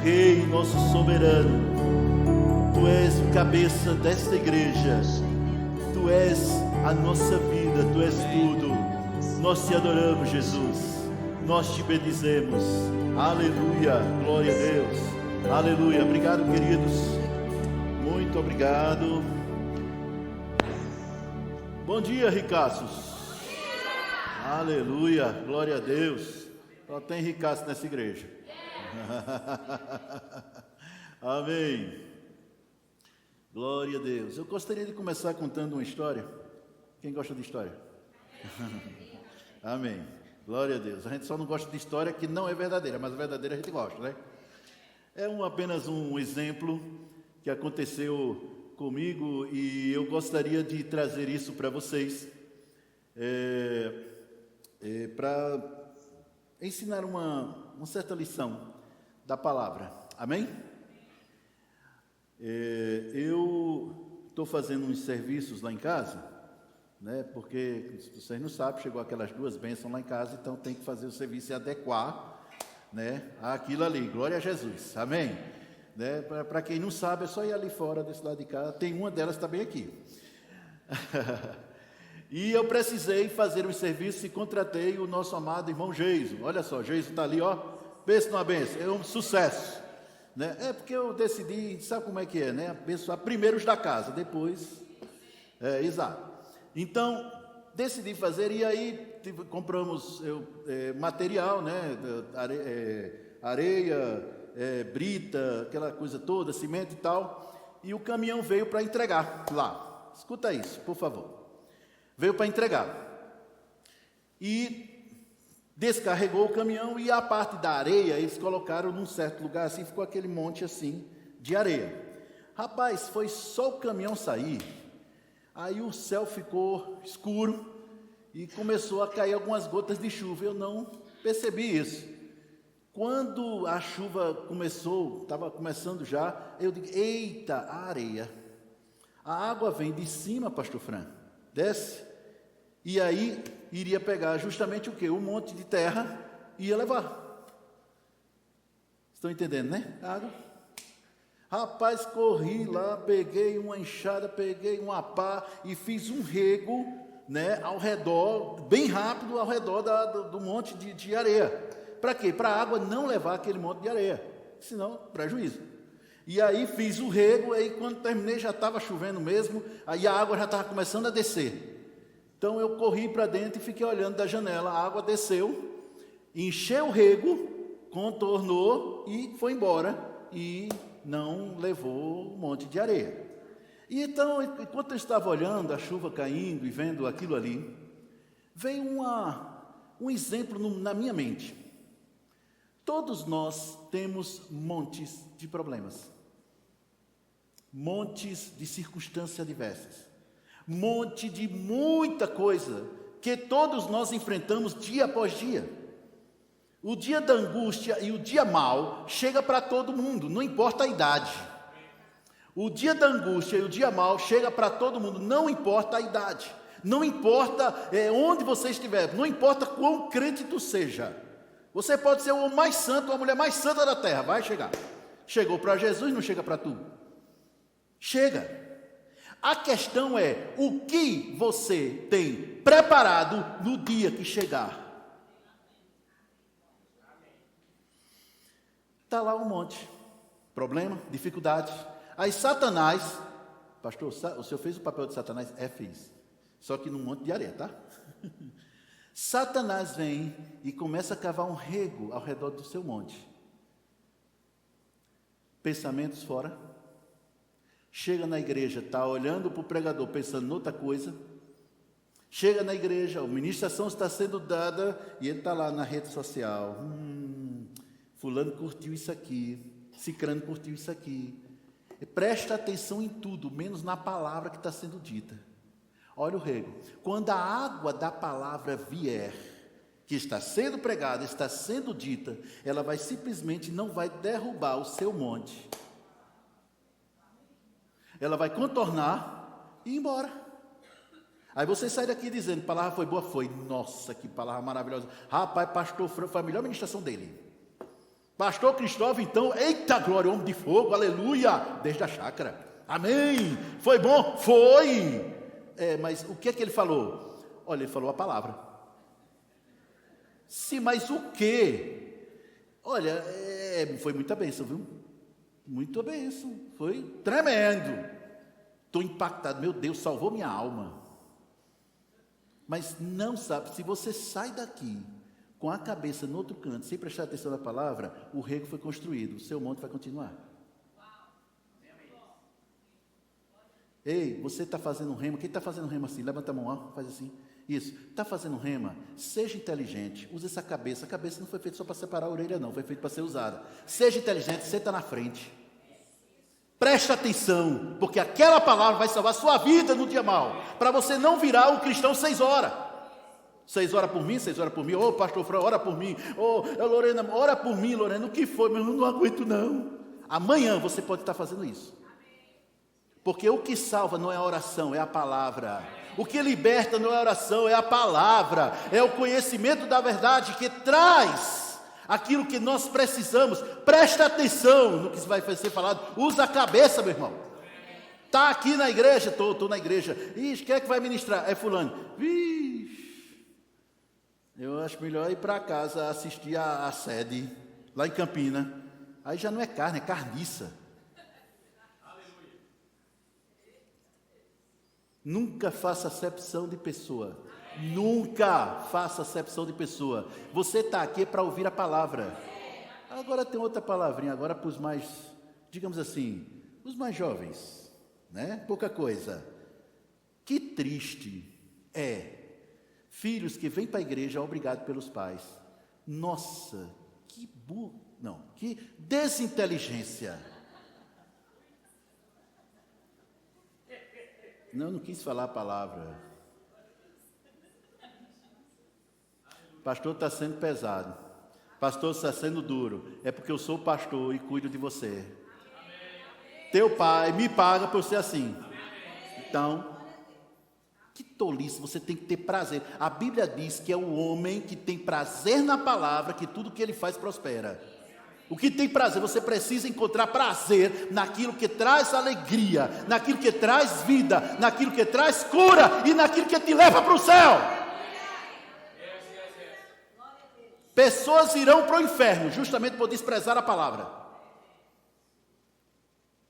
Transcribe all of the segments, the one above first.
Rei, nosso soberano. Tu és o cabeça desta igreja. Tu és a nossa vida, Tu és tudo. Nós te adoramos, Jesus. Nós te bendizemos. Aleluia, glória a Deus. Aleluia, obrigado, queridos. Muito obrigado. Bom dia, ricaços. Aleluia, glória a Deus. Só tem ricaço nessa igreja. Amém. Glória a Deus. Eu gostaria de começar contando uma história. Quem gosta de história? Amém. Glória a Deus. A gente só não gosta de história que não é verdadeira, mas a verdadeira a gente gosta, né? É apenas um exemplo que aconteceu comigo e eu gostaria de trazer isso para vocês, para ensinar uma certa lição da palavra. Amém? Eu estou fazendo uns serviços lá em casa, né? Porque, se vocês não sabem, chegou aquelas 2 bênçãos lá em casa, então tem que fazer o serviço e adequar, né, àquilo ali. Glória a Jesus. Amém? Né? Para quem não sabe, é só ir ali fora desse lado de cá. Tem uma delas também aqui. E eu precisei fazer um serviço e contratei o nosso amado irmão Geiso. Olha só, Geiso está ali, ó. Pensa numa bênção, é um sucesso, né? É porque eu decidi, sabe como é que é, né? Abençoar primeiro os da casa, depois. Exato. Então, decidi fazer, e aí compramos material, né? Areia, brita, aquela coisa toda, cimento e tal. E o caminhão veio para entregar lá. Escuta isso, por favor. Veio para entregar. E descarregou o caminhão e a parte da areia eles colocaram num certo lugar assim, ficou aquele monte assim de areia. Rapaz, foi só o caminhão sair, aí o céu ficou escuro e começou a cair algumas gotas de chuva. Eu não percebi isso. Quando a chuva começou, estava começando já, eu digo, eita, a areia. A água vem de cima, pastor Fran, desce. E aí iria pegar justamente o quê? Um monte de terra e ia levar. Estão entendendo, né? Água. Rapaz, corri lá, peguei uma enxada, peguei uma pá e fiz um rego, né, ao redor, bem rápido, ao redor do monte de areia. Para quê? Para a água não levar aquele monte de areia, senão prejuízo. E aí fiz o rego, aí quando terminei já estava chovendo mesmo, aí a água já estava começando a descer. Então eu corri para dentro e fiquei olhando da janela, a água desceu, encheu o rego, contornou e foi embora, e não levou um monte de areia. E então, enquanto eu estava olhando a chuva caindo e vendo aquilo ali, veio um exemplo na minha mente. Todos nós temos montes de problemas, montes de circunstâncias diversas, monte de muita coisa que todos nós enfrentamos dia após dia. O dia da angústia e o dia mau chega para todo mundo, não importa a idade. O dia da angústia e o dia mau chega para todo mundo, não importa a idade, não importa onde você estiver, não importa quão crente tu seja. Você pode ser o homem mais santo, a mulher mais santa da terra, vai chegar. Chegou para Jesus, não chega para tu. Chega. A questão é, o que você tem preparado no dia que chegar? Está lá um monte. Problema, dificuldade. Aí Satanás, pastor, o senhor fez o papel de Satanás? Fiz. Só que num monte de areia, tá? Satanás vem e começa a cavar um rego ao redor do seu monte. Pensamentos fora. Chega na igreja, está olhando para o pregador, pensando em outra coisa. Chega na igreja, a ministração está sendo dada e ele está lá na rede social. Fulano curtiu isso aqui, cicrano curtiu isso aqui. Presta atenção em tudo, menos na palavra que está sendo dita. Olha o rego. Quando a água da palavra vier, que está sendo pregada, está sendo dita, ela vai simplesmente não vai derrubar o seu monte. Ela vai contornar e ir embora. Aí você sai daqui dizendo, palavra foi boa? Foi. Nossa, que palavra maravilhosa. Rapaz, pastor Fran, foi a melhor ministração dele. Pastor Cristóvão, então, eita glória, homem de fogo, aleluia, desde a chácara. Amém. Foi bom? Foi. Mas o que é que ele falou? Olha, ele falou a palavra. Sim, mas o quê? Olha, foi muita bênção, viu? Muita bênção. Foi tremendo. Estou impactado. Meu Deus, salvou minha alma. Mas não sabe, se você sai daqui com a cabeça no outro canto, sem prestar atenção na palavra, o rego foi construído. O seu monte vai continuar. Ei, você está fazendo rema? Quem está fazendo rema assim? Levanta a mão, ó, faz assim. Isso. Está fazendo rema? Seja inteligente. Use essa cabeça. A cabeça não foi feita só para separar a orelha, não. Foi feita para ser usada. Seja inteligente, senta na frente. Preste atenção, porque aquela palavra vai salvar a sua vida no dia mau. Para você não virar um cristão 6 horas. 6 horas por mim, 6 horas por mim. Ô, pastor Fran, ora por mim. Ô, Lorena, ora por mim, Lorena. O que foi? Mas eu não aguento, não. Amanhã você pode estar fazendo isso. Porque o que salva não é a oração, é a palavra. O que liberta não é a oração, é a palavra. É o conhecimento da verdade que traz aquilo que nós precisamos. Presta atenção no que vai ser falado. Usa a cabeça, meu irmão. Está aqui na igreja? Estou na igreja. Ixi, quem é que vai ministrar? É fulano. Ixi, eu acho melhor ir para casa assistir a sede, lá em Campina. Aí já não é carne, é carniça. Nunca faça acepção de pessoa. Nunca faça acepção de pessoa. Você está aqui para ouvir a palavra. Agora tem outra palavrinha, agora para os mais, digamos assim, os mais jovens, né? Pouca coisa. Que triste é filhos que vêm para a igreja obrigados pelos pais. Nossa, que burro, não, que desinteligência. Não quis falar a palavra. Pastor está sendo pesado. Pastor está sendo duro. É porque eu sou pastor e cuido de você. Teu pai me paga por ser assim. Então, que tolice, você tem que ter prazer. A Bíblia diz que é o homem que tem prazer na palavra, que tudo que ele faz prospera. O que tem prazer, você precisa encontrar prazer naquilo que traz alegria, naquilo que traz vida, naquilo que traz cura e naquilo que te leva para o céu. Pessoas irão para o inferno justamente por desprezar a palavra.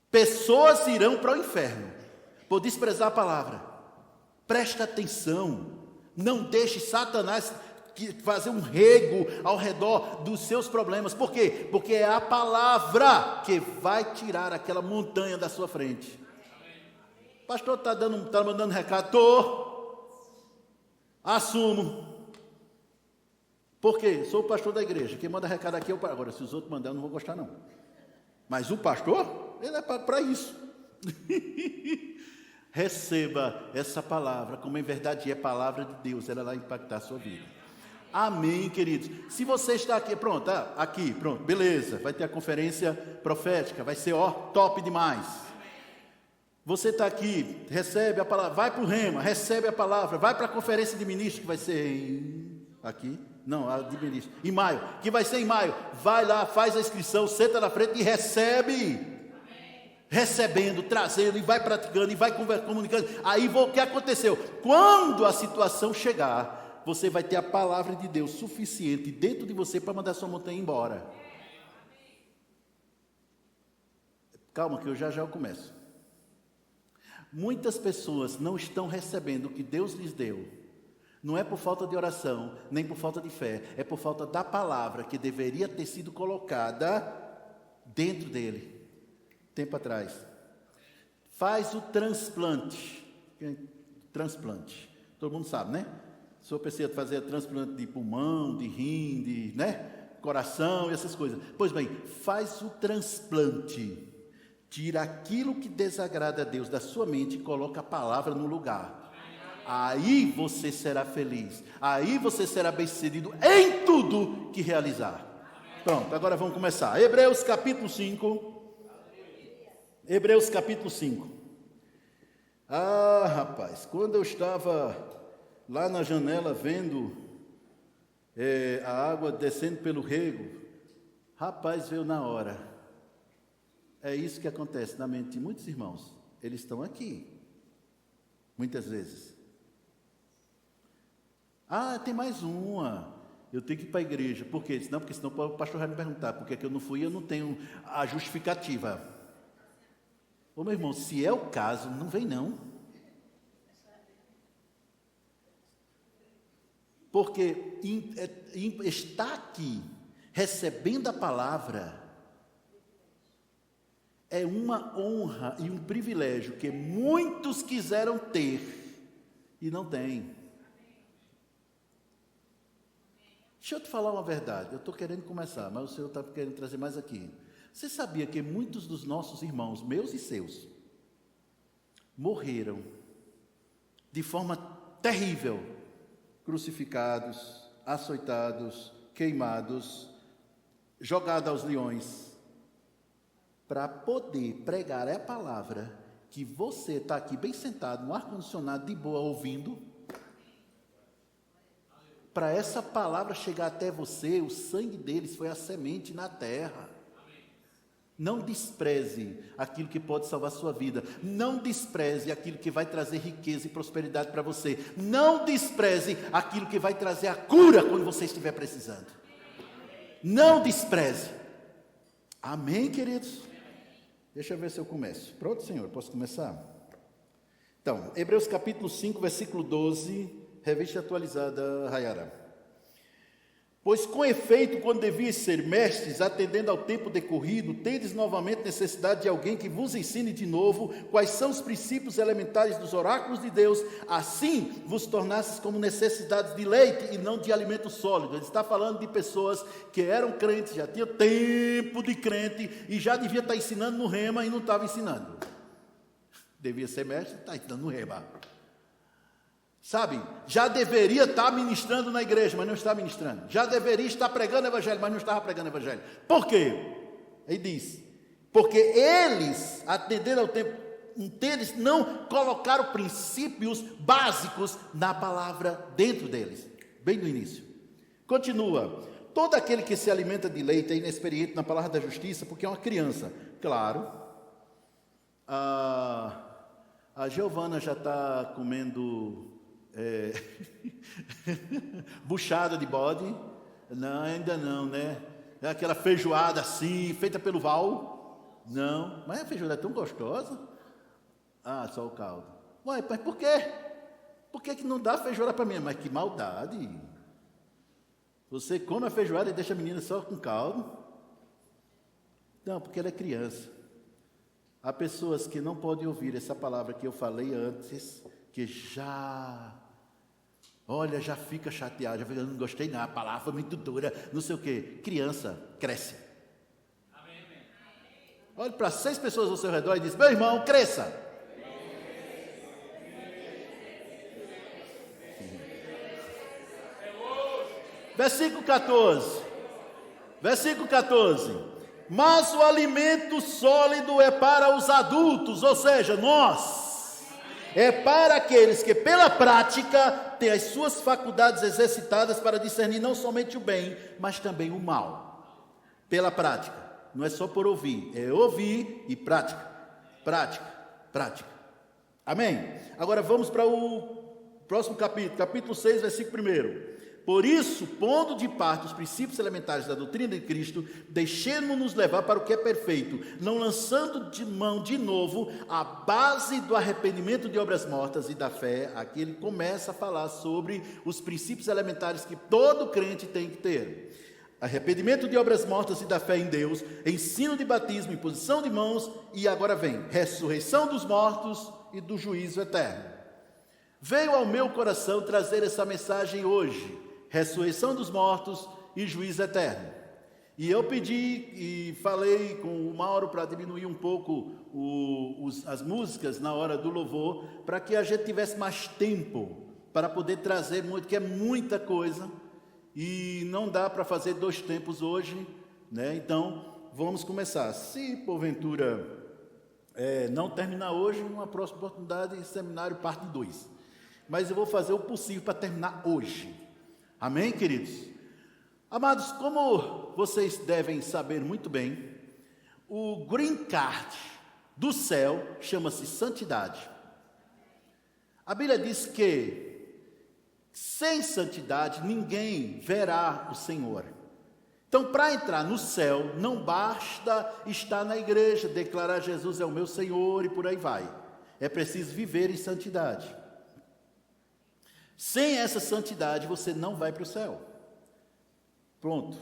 Pessoas irão para o inferno por desprezar a palavra. Presta atenção, não deixe Satanás fazer um rego ao redor dos seus problemas. Por quê? Porque é a palavra que vai tirar aquela montanha da sua frente. Pastor, está mandando recado? Estou. Assumo. Por quê? Sou o pastor da igreja. Quem manda recado aqui é o pastor. Agora, se os outros mandarem, eu não vou gostar, não. Mas o pastor, ele é para isso. Receba essa palavra, como em verdade é palavra de Deus. Ela vai impactar a sua vida. Amém, queridos. Se você está aqui, pronto, aqui, pronto, beleza. Vai ter a conferência profética, vai ser, top demais. Você está aqui, recebe a palavra, vai para o rema, recebe a palavra, vai para a conferência de ministros, que vai ser aqui, não, a de ministros, em maio, que vai ser em maio. Vai lá, faz a inscrição, senta na frente e recebe. Recebendo, trazendo, e vai praticando, e vai comunicando. Aí, o que aconteceu? Quando a situação chegar, você vai ter a palavra de Deus suficiente dentro de você para mandar sua montanha embora. Calma que eu já começo. Muitas pessoas não estão recebendo o que Deus lhes deu. Não é por falta de oração, nem por falta de fé. É por falta da palavra que deveria ter sido colocada dentro dele. Tempo atrás. Faz o transplante. Transplante. Todo mundo sabe, né? O senhor precisa fazer transplante de pulmão, de rim, de coração e essas coisas. Pois bem, faz o transplante. Tira aquilo que desagrada a Deus da sua mente e coloca a palavra no lugar. Aí você será feliz. Aí você será bem-sucedido em tudo que realizar. Pronto, agora vamos começar. Hebreus capítulo 5. Hebreus capítulo 5. Rapaz, quando eu estava lá na janela vendo a água descendo pelo rego, Rapaz, veio na hora. É isso que acontece na mente de muitos irmãos. Eles estão aqui, muitas vezes. Ah, tem mais uma. Eu tenho que ir para a igreja. Por quê? Não, porque senão o pastor vai me perguntar por que é que eu não fui e eu não tenho a justificativa. Ô meu irmão, se é o caso, não vem não. Porque está aqui, recebendo a palavra, é uma honra e um privilégio que muitos quiseram ter e não têm. Deixa eu te falar uma verdade, eu estou querendo começar, mas o Senhor está querendo trazer mais aqui. Você sabia que muitos dos nossos irmãos, meus e seus, morreram de forma terrível, crucificados, açoitados, queimados, jogados aos leões, para poder pregar a palavra que você está aqui bem sentado no ar-condicionado de boa ouvindo. Para essa palavra chegar até você, o sangue deles foi a semente na terra. Não despreze aquilo que pode salvar a sua vida. Não despreze aquilo que vai trazer riqueza e prosperidade para você. Não despreze aquilo que vai trazer a cura quando você estiver precisando. Não despreze. Amém, queridos? Deixa eu ver se eu começo. Pronto, Senhor, posso começar? Então, Hebreus capítulo 5, versículo 12, revista atualizada, Rayara. Pois com efeito, quando devias ser mestres, atendendo ao tempo decorrido, tendes novamente necessidade de alguém que vos ensine de novo quais são os princípios elementares dos oráculos de Deus, assim vos tornastes como necessidades de leite e não de alimento sólido. Ele está falando de pessoas que eram crentes, já tinham tempo de crente e já devia estar ensinando no rema e não estava ensinando. Devia ser mestre, está ensinando no rema. Sabe, já deveria estar ministrando na igreja, mas não está ministrando. Já deveria estar pregando o evangelho, mas não estava pregando o evangelho. Por quê? Ele diz, porque eles, atendendo ao tempo deles, não colocaram princípios básicos na palavra dentro deles, bem no início. Continua, todo aquele que se alimenta de leite é inexperiente na palavra da justiça, porque é uma criança. Claro, a Giovana já está comendo buchada de bode. Não, ainda não, né? É aquela feijoada assim, feita pelo Val. Não, mas a feijoada é tão gostosa. Ah, só o caldo. Ué, mas por quê? Por que não dá feijoada para mim? Mas que maldade. Você come a feijoada e deixa a menina só com caldo? Não, porque ela é criança. Há pessoas que não podem ouvir essa palavra que eu falei antes, que já fica chateado, já fica, não gostei não, a palavra foi muito dura, não sei o quê. Criança cresce. Amém. Olhe para 6 pessoas ao seu redor e diz, meu irmão, cresça. Versículo 14. Mas o alimento sólido é para os adultos, ou seja, nós. É para aqueles que pela prática têm as suas faculdades exercitadas para discernir não somente o bem, mas também o mal. Pela prática, não é só por ouvir, é ouvir e prática. Amém? Agora vamos para o próximo capítulo, capítulo 6, versículo 1. Por isso, pondo de parte os princípios elementares da doutrina de Cristo, deixemos-nos levar para o que é perfeito, não lançando de mão de novo a base do arrependimento de obras mortas e da fé. Aqui ele começa a falar sobre os princípios elementares que todo crente tem que ter. Arrependimento de obras mortas e da fé em Deus, ensino de batismo, imposição de mãos e agora vem, ressurreição dos mortos e do juízo eterno. Veio ao meu coração trazer essa mensagem hoje. Ressurreição dos mortos e juízo eterno. E eu pedi e falei com o Mauro para diminuir um pouco as músicas na hora do louvor, para que a gente tivesse mais tempo para poder trazer muito, que é muita coisa, e não dá para fazer 2 tempos hoje, né? Então, vamos começar. Se porventura não terminar hoje, numa próxima oportunidade, seminário parte 2. Mas eu vou fazer o possível para terminar hoje. Amém, queridos? Amados, como vocês devem saber muito bem, o green card do céu chama-se santidade. A Bíblia diz que sem santidade ninguém verá o Senhor. Então, para entrar no céu, não basta estar na igreja, declarar Jesus é o meu Senhor e por aí vai. É preciso viver em santidade. Sem essa santidade, você não vai para o céu. Pronto.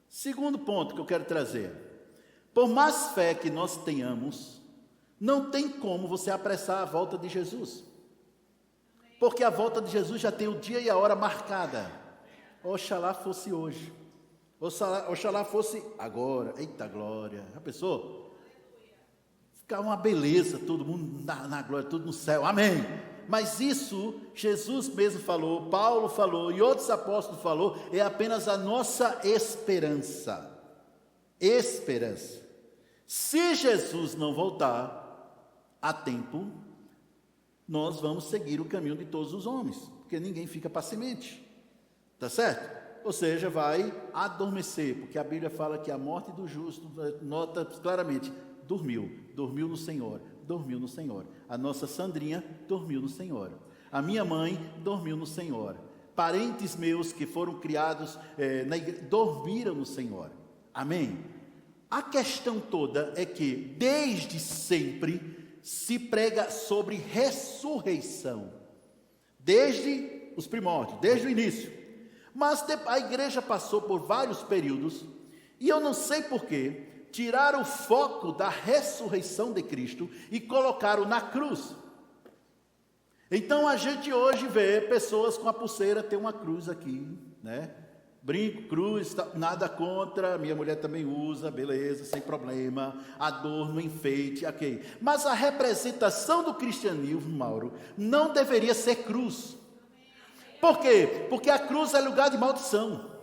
Segundo ponto que eu quero trazer. Por mais fé que nós tenhamos, não tem como você apressar a volta de Jesus. Porque a volta de Jesus já tem o dia e a hora marcada. Oxalá fosse hoje. Oxalá fosse agora. Eita glória. Já pensou? Ficar uma beleza, todo mundo na glória, tudo no céu. Amém. Mas isso, Jesus mesmo falou, Paulo falou e outros apóstolos falou, é apenas a nossa esperança. Esperança. Se Jesus não voltar a tempo, nós vamos seguir o caminho de todos os homens, porque ninguém fica para semente. Tá certo? Ou seja, vai adormecer, porque a Bíblia fala que a morte do justo, nota claramente, dormiu no Senhor, dormiu no Senhor. A nossa Sandrinha dormiu no Senhor. A minha mãe dormiu no Senhor. Parentes meus que foram criados na igreja, dormiram no Senhor. Amém? A questão toda é que, desde sempre, se prega sobre ressurreição. Desde os primórdios, desde o início. Mas a igreja passou por vários períodos, e eu não sei porquê, tiraram o foco da ressurreição de Cristo e colocaram na cruz. Então a gente hoje vê pessoas com a pulseira, tem uma cruz aqui, né? Brinco, cruz, nada contra, minha mulher também usa, beleza, sem problema, adorno, enfeite, ok. Mas a representação do cristianismo, Mauro, não deveria ser cruz. Por quê? Porque a cruz é lugar de maldição.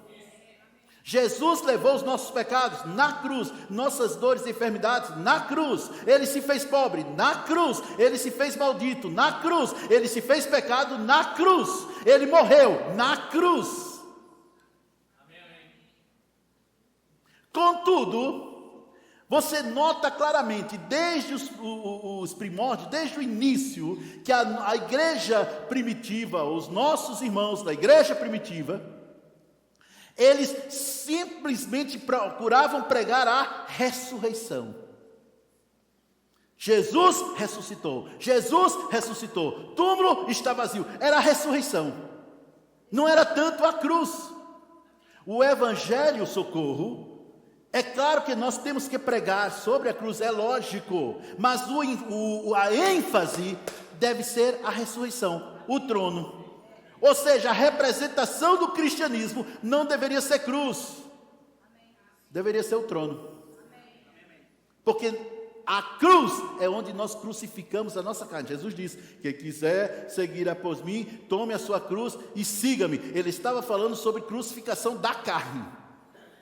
Jesus levou os nossos pecados na cruz, nossas dores e enfermidades na cruz. Ele se fez pobre na cruz, ele se fez maldito na cruz, ele se fez pecado na cruz, ele morreu na cruz. Contudo, você nota claramente, desde os primórdios, desde o início, que a igreja primitiva, os nossos irmãos da igreja primitiva, eles simplesmente procuravam pregar a ressurreição. Jesus ressuscitou, Jesus ressuscitou, túmulo está vazio, era a ressurreição, não era tanto a cruz. O evangelho, socorro, é claro que nós temos que pregar sobre a cruz, é lógico, mas a ênfase deve ser a ressurreição, o trono. Ou seja, a representação do cristianismo não deveria ser cruz, deveria ser o trono. Porque a cruz é onde nós crucificamos a nossa carne. Jesus disse: quem quiser seguir após mim, tome a sua cruz e siga-me. Ele estava falando sobre crucificação da carne.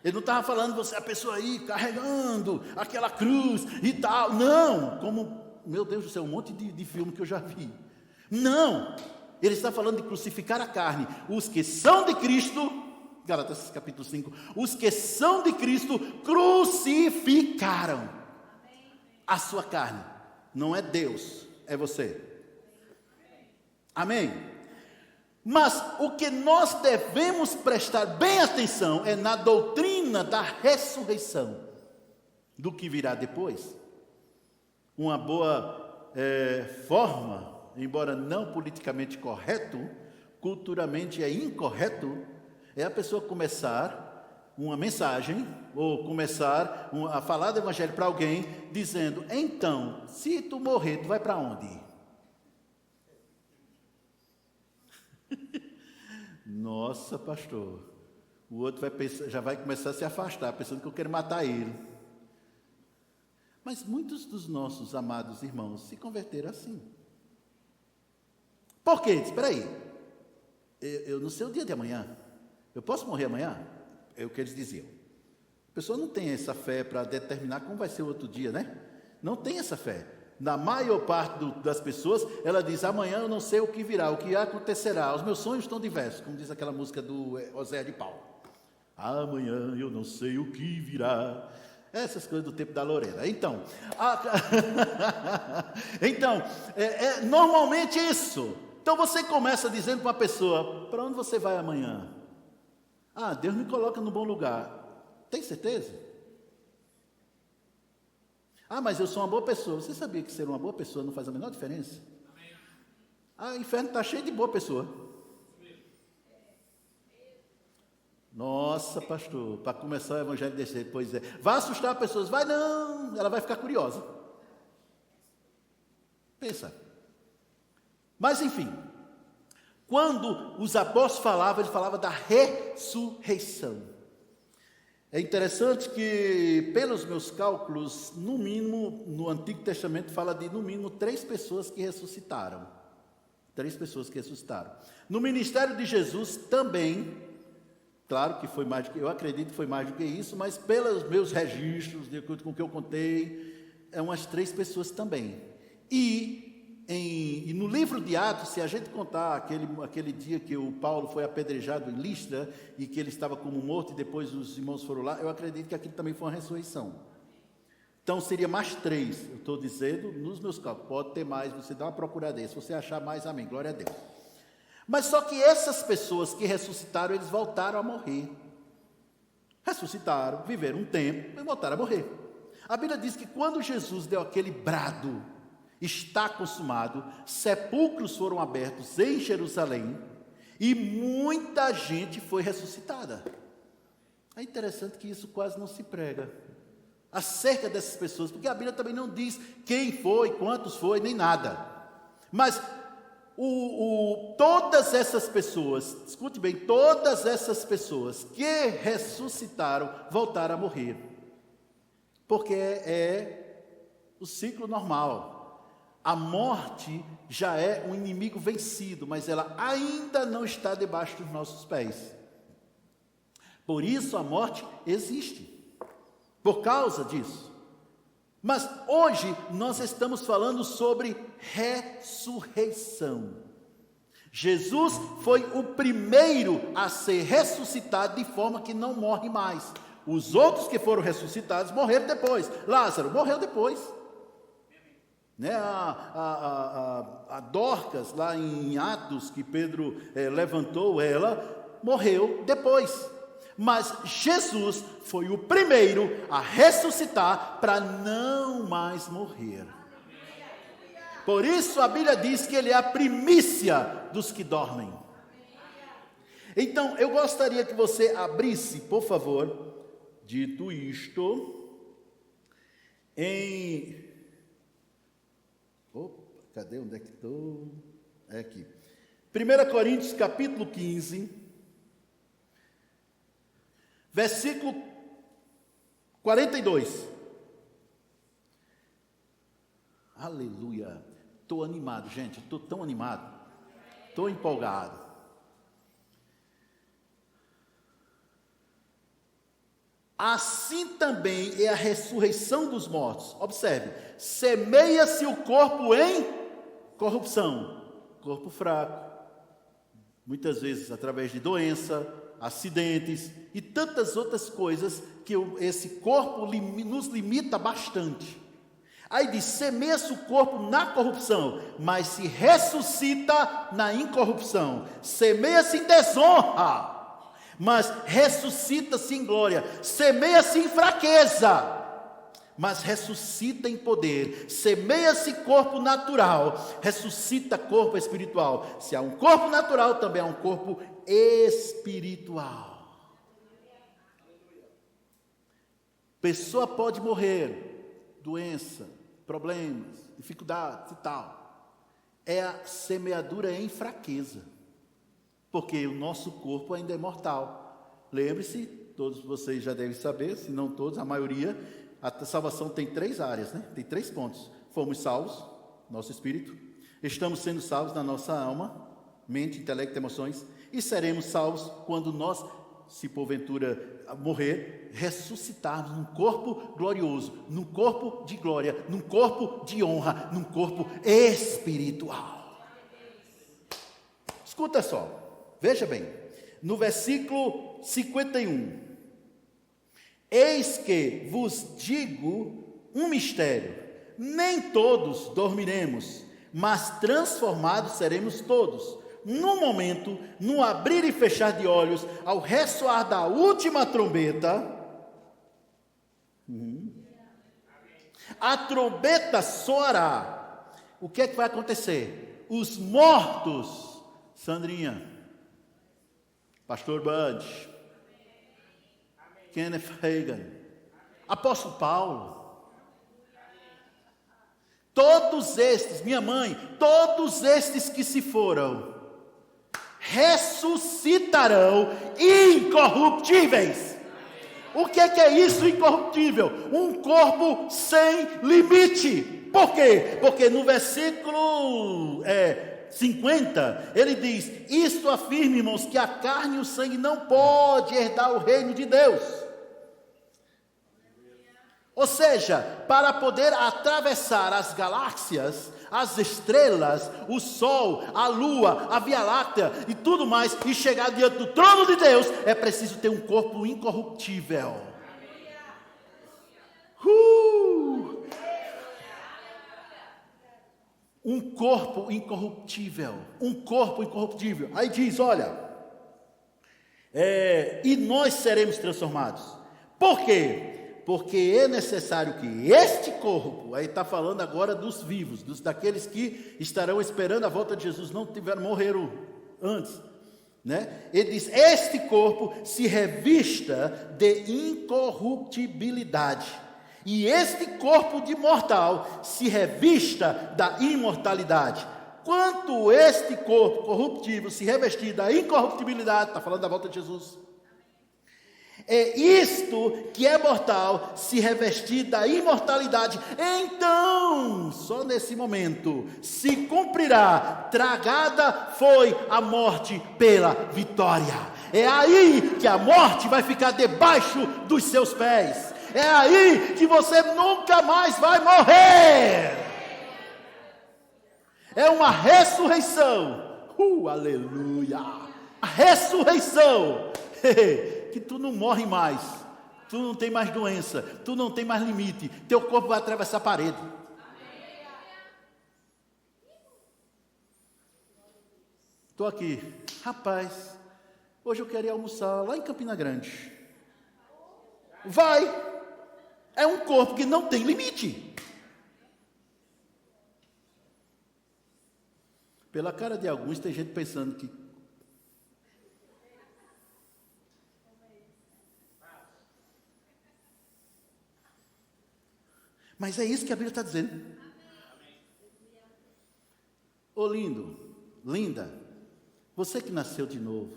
Ele não estava falando você, a pessoa aí carregando aquela cruz e tal. Não, como, meu Deus do céu, um monte de filme que eu já vi. Não, ele está falando de crucificar a carne. Os que são de Cristo, Gálatas capítulo 5, os que são de Cristo crucificaram a sua carne. Não é Deus, é você. Amém? Mas o que nós devemos prestar bem atenção é na doutrina da ressurreição, do que virá depois. Uma boa forma, embora não politicamente correto, culturalmente é incorreto, é a pessoa começar uma mensagem, ou começar a falar do evangelho para alguém, dizendo: então, se tu morrer, tu vai para onde? Nossa, pastor, o outro vai pensar, já vai começar a se afastar, pensando que eu quero matar ele. Mas muitos dos nossos amados irmãos se converteram assim. Por quê? Espera aí, eu não sei o dia de amanhã, eu posso morrer amanhã? É o que eles diziam. A pessoa não tem essa fé para determinar como vai ser o outro dia, né? Não tem essa fé. Na maior parte das pessoas, ela diz: amanhã eu não sei o que virá, o que acontecerá, os meus sonhos estão diversos, como diz aquela música do Oséia de Paulo. Amanhã eu não sei o que virá. Essas coisas do tempo da Lorena. Então, normalmente isso. Então você começa dizendo para uma pessoa: para onde você vai amanhã? Ah, Deus me coloca no bom lugar. Tem certeza? Ah, mas eu sou uma boa pessoa. Você sabia que ser uma boa pessoa não faz a menor diferença? Ah, o inferno está cheio de boa pessoa. Nossa, pastor, para começar o evangelho desse jeito, pois é. Vai assustar as pessoas? Vai não, ela vai ficar curiosa. Pensa. Mas enfim, quando os apóstolos falavam, eles falavam da ressurreição. É interessante que, pelos meus cálculos, no mínimo, no Antigo Testamento fala de no mínimo 3 pessoas que ressuscitaram. 3 pessoas que ressuscitaram. No ministério de Jesus também. Claro que foi mais do que, eu acredito que foi mais do que isso, mas pelos meus registros, de acordo com o que eu contei, umas 3 pessoas também. E no livro de Atos, se a gente contar aquele dia que o Paulo foi apedrejado em Listra, e que ele estava como morto, e depois os irmãos foram lá, eu acredito que aquilo também foi uma ressurreição. Então seria mais 3, eu estou dizendo, nos meus cálculos, pode ter mais, você dá uma procurada aí, se você achar mais, amém, glória a Deus. Mas só que essas pessoas que ressuscitaram, eles voltaram a morrer. Ressuscitaram, viveram um tempo e voltaram a morrer. A Bíblia diz que quando Jesus deu aquele brado, está consumado, sepulcros foram abertos em Jerusalém e muita gente foi ressuscitada. É interessante que isso quase não se prega acerca dessas pessoas, porque a Bíblia também não diz quem foi, quantos foi, nem nada. Mas todas essas pessoas, escute bem, todas essas pessoas que ressuscitaram, voltaram a morrer, porque é o ciclo normal. A morte já é um inimigo vencido, mas ela ainda não está debaixo dos nossos pés. Por isso a morte existe, por causa disso. Mas hoje nós estamos falando sobre ressurreição. Jesus foi o primeiro a ser ressuscitado de forma que não morre mais. Os outros que foram ressuscitados morreram depois. Lázaro morreu depois. Né? A Dorcas, lá em Atos, que Pedro levantou, ela morreu depois. Mas Jesus foi o primeiro a ressuscitar para não mais morrer. Por isso a Bíblia diz que ele é a primícia dos que dormem. Então eu gostaria que você abrisse, por favor, dito isto, em... Opa, cadê? Onde é que estou? É aqui. 1 Coríntios capítulo 15... versículo 42. Aleluia. Estou animado, gente. Estou tão animado. Estou empolgado. Assim também é a ressurreição dos mortos. Observe. Semeia-se o corpo em corrupção. Corpo fraco. Muitas vezes através de doença, acidentes e tantas outras coisas que esse corpo nos limita bastante. Aí diz, semeia-se o corpo na corrupção, mas se ressuscita na incorrupção. Semeia-se em desonra, mas ressuscita-se em glória. Semeia-se em fraqueza, mas ressuscita em poder. Semeia-se corpo natural, ressuscita corpo espiritual. Se há um corpo natural, também há um corpo espiritual. Pessoa pode morrer, doença, problemas, dificuldades e tal. É a semeadura em fraqueza, porque o nosso corpo ainda é mortal. Lembre-se, todos vocês já devem saber, se não todos, a maioria, a salvação tem 3 áreas, né? Tem 3 pontos. Fomos salvos, nosso espírito, estamos sendo salvos na nossa alma, mente, intelecto e emoções, e seremos salvos quando nós, se porventura morrer, ressuscitarmos num corpo glorioso, num corpo de glória, num corpo de honra, num corpo espiritual. Escuta só, veja bem, no versículo 51, Eis que vos digo um mistério: nem todos dormiremos, mas transformados seremos todos, num momento, no abrir e fechar de olhos, ao ressoar da última trombeta. A trombeta soará. O que é que vai acontecer? Os mortos, Sandrinha, Pastor Bud, Kenneth Hagin, Apóstolo Paulo, todos estes, minha mãe, todos estes que se foram, ressuscitarão incorruptíveis. O que é isso, incorruptível? Um corpo sem limite. Por quê? Porque no versículo 50, ele diz: isto afirma, irmãos, que a carne e o sangue não pode herdar o reino de Deus. Ou seja, para poder atravessar as galáxias, as estrelas, o sol, a lua, a Via Láctea e tudo mais, e chegar diante do trono de Deus, é preciso ter um corpo incorruptível. Um corpo incorruptível. Um corpo incorruptível. Aí diz, olha, e nós seremos transformados. Por quê? Porque é necessário que este corpo, aí está falando agora dos vivos, daqueles que estarão esperando a volta de Jesus, morreram antes, né? Ele diz: este corpo se revista de incorruptibilidade, e este corpo de mortal se revista da imortalidade. Quanto este corpo corruptível se revestir da incorruptibilidade, está falando da volta de Jesus, é isto que é mortal se revestir da imortalidade. Então, só nesse momento, se cumprirá: tragada foi a morte pela vitória. É aí que a morte vai ficar debaixo dos seus pés. É aí que você nunca mais vai morrer. É uma ressurreição. Aleluia! A ressurreição. Que tu não morre mais, tu não tem mais doença, tu não tem mais limite, teu corpo vai atravessar a parede. Estou aqui, rapaz, hoje eu queria almoçar lá em Campina Grande. Vai, é um corpo que não tem limite. Pela cara de alguns, tem gente pensando que mas é isso que a Bíblia está dizendo. Ô lindo, linda, você que nasceu de novo,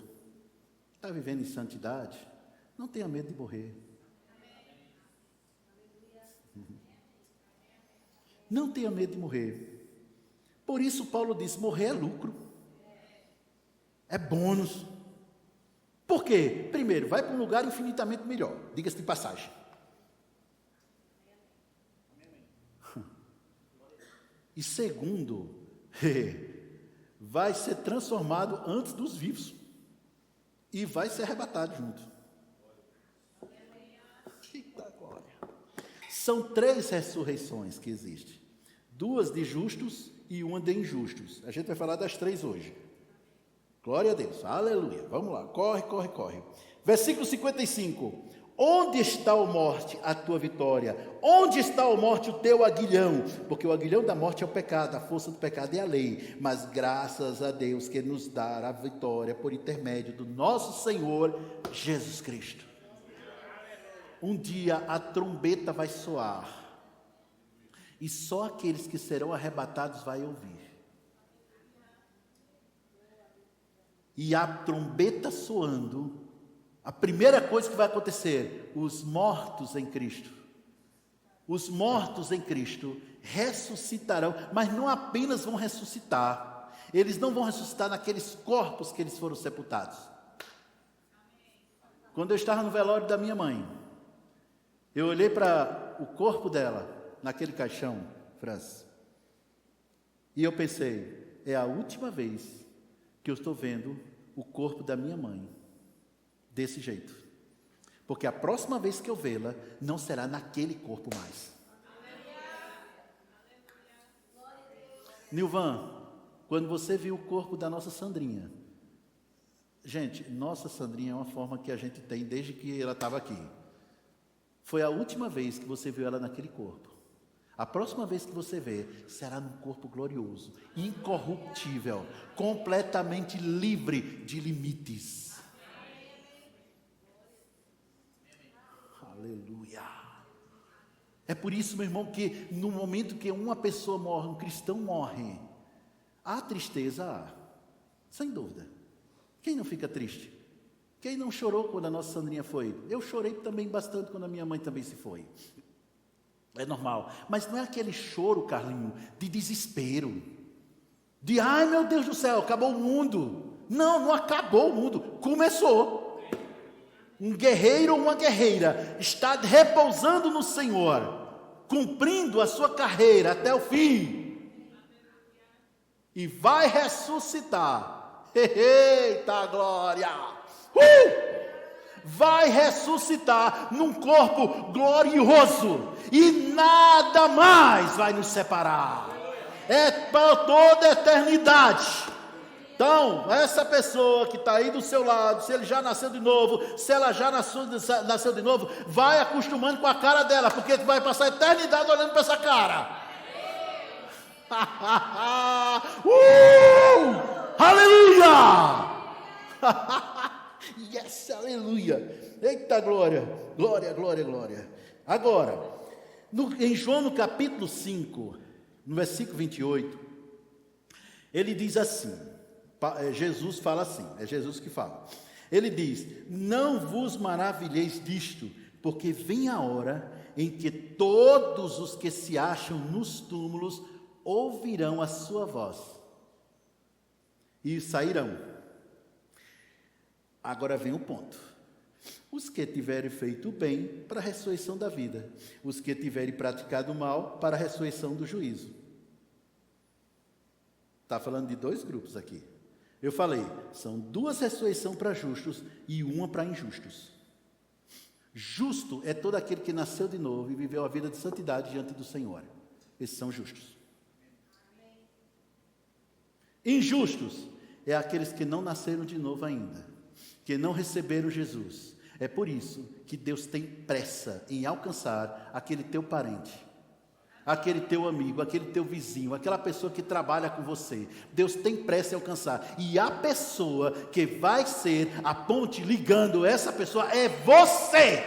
está vivendo em santidade, não tenha medo de morrer. Não tenha medo de morrer. Por isso Paulo diz: morrer é lucro, é bônus. Por quê? Primeiro, vai para um lugar infinitamente melhor, diga-se de passagem. E segundo, vai ser transformado antes dos vivos. E vai ser arrebatado junto. Eita glória. São 3 ressurreições que existem. 2 de justos e 1 de injustos. A gente vai falar das 3 hoje. Glória a Deus. Aleluia. Vamos lá. Corre, corre, corre. Versículo 55. Onde está, ó morte, a tua vitória? Onde está, ó morte, o teu aguilhão? Porque o aguilhão da morte é o pecado, a força do pecado é a lei. Mas graças a Deus que nos dá a vitória por intermédio do nosso Senhor Jesus Cristo. Um dia a trombeta vai soar, e só aqueles que serão arrebatados vai ouvir. E a trombeta soando, a primeira coisa que vai acontecer: os mortos em Cristo ressuscitarão, mas não apenas vão ressuscitar, eles não vão ressuscitar naqueles corpos que eles foram sepultados. Quando eu estava no velório da minha mãe, eu olhei para o corpo dela, naquele caixão, França, e eu pensei: é a última vez que eu estou vendo o corpo da minha mãe desse jeito. Porque a próxima vez que eu vê-la, não será naquele corpo mais. Nilvan, quando você viu o corpo da nossa Sandrinha, gente, nossa Sandrinha é uma forma que a gente tem desde que ela estava aqui. Foi a última vez que você viu ela naquele corpo. A próxima vez que você vê, será num corpo glorioso, incorruptível, completamente livre de limites. Aleluia. É por isso, meu irmão, que no momento que uma pessoa morre, um cristão morre, há tristeza, sem dúvida. Quem não fica triste? Quem não chorou quando a nossa Sandrinha foi? Eu chorei também bastante quando a minha mãe também se foi. É normal. Mas não é aquele choro, Carlinho, de desespero. De, ai meu Deus do céu, acabou o mundo. Não, não acabou o mundo. Começou. Um guerreiro ou uma guerreira está repousando no Senhor, cumprindo a sua carreira até o fim. E vai ressuscitar. Eita glória! Vai ressuscitar num corpo glorioso. E nada mais vai nos separar. É para toda a eternidade. Então, essa pessoa que está aí do seu lado, se ele já nasceu de novo, se ela já nasceu de novo, vai acostumando com a cara dela, porque tu vai passar a eternidade olhando para essa cara. Aleluia! Yes, aleluia! Eita glória, glória, glória, glória. Agora, em João no capítulo 5, no versículo 28, ele diz assim, Jesus fala assim, é Jesus que fala. Ele diz, não vos maravilheis disto, porque vem a hora em que todos os que se acham nos túmulos ouvirão a sua voz e sairão. Agora vem o ponto. Os que tiverem feito o bem para a ressurreição da vida, os que tiverem praticado o mal para a ressurreição do juízo. Está falando de dois grupos aqui. Eu falei, são duas ressurreições para justos e uma para injustos. Justo é todo aquele que nasceu de novo e viveu a vida de santidade diante do Senhor. Esses são justos. Injustos é aqueles que não nasceram de novo ainda, que não receberam Jesus. É por isso que Deus tem pressa em alcançar aquele teu parente, aquele teu amigo, aquele teu vizinho, aquela pessoa que trabalha com você. Deus tem pressa em alcançar. E a pessoa que vai ser a ponte ligando essa pessoa é você.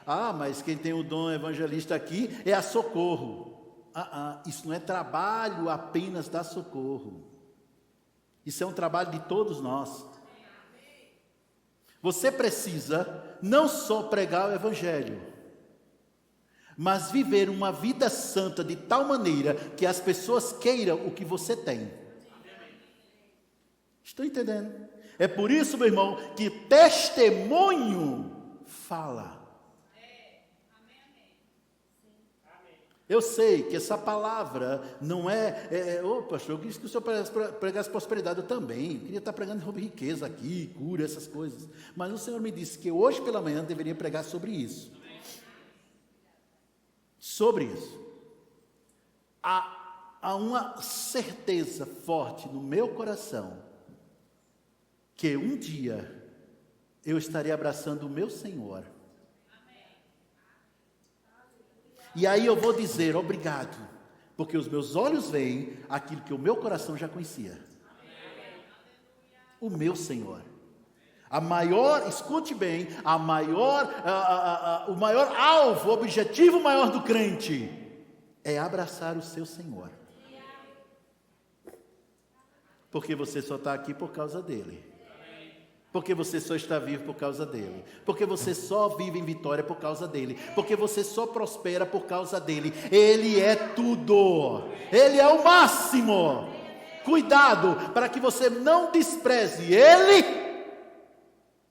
Ah, mas quem tem o dom evangelista aqui é a Socorro. Isso não é trabalho apenas da Socorro. Isso é um trabalho de todos nós. Você precisa não só pregar o evangelho, mas viver uma vida santa de tal maneira que as pessoas queiram o que você tem. Estão entendendo? É por isso, meu irmão, que testemunho fala. Eu sei que essa palavra não pastor, eu quis que o senhor pregasse prosperidade, eu também, queria estar pregando sobre riqueza aqui, cura, essas coisas, mas o Senhor me disse que hoje pela manhã eu deveria pregar sobre isso. Sobre isso. Há uma certeza forte no meu coração, que um dia eu estarei abraçando o meu Senhor. E aí eu vou dizer obrigado, porque os meus olhos veem aquilo que o meu coração já conhecia. O meu Senhor. Escute bem, o maior alvo, o objetivo maior do crente é abraçar o seu Senhor. Porque você só está aqui por causa dele. Porque você só está vivo por causa dele. Porque você só vive em vitória por causa dele. Porque você só prospera por causa dele. Ele é tudo. Ele é o máximo. Cuidado para que você não despreze ele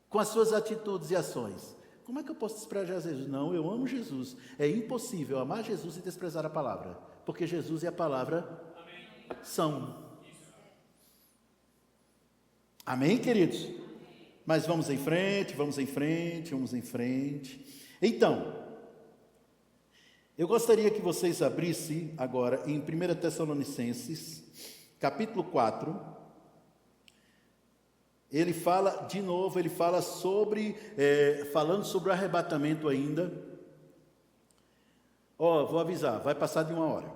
com as suas atitudes e ações. Como é que eu posso desprezar Jesus? Não, eu amo Jesus. É impossível amar Jesus e desprezar a palavra. Porque Jesus e a palavra são. Amém, queridos? Mas vamos em frente, vamos em frente, vamos em frente. Então, eu gostaria que vocês abrissem agora em 1 Tessalonicenses, capítulo 4. Ele fala, de novo, ele fala sobre, falando sobre o arrebatamento ainda. Vou avisar, vai passar de 1 hora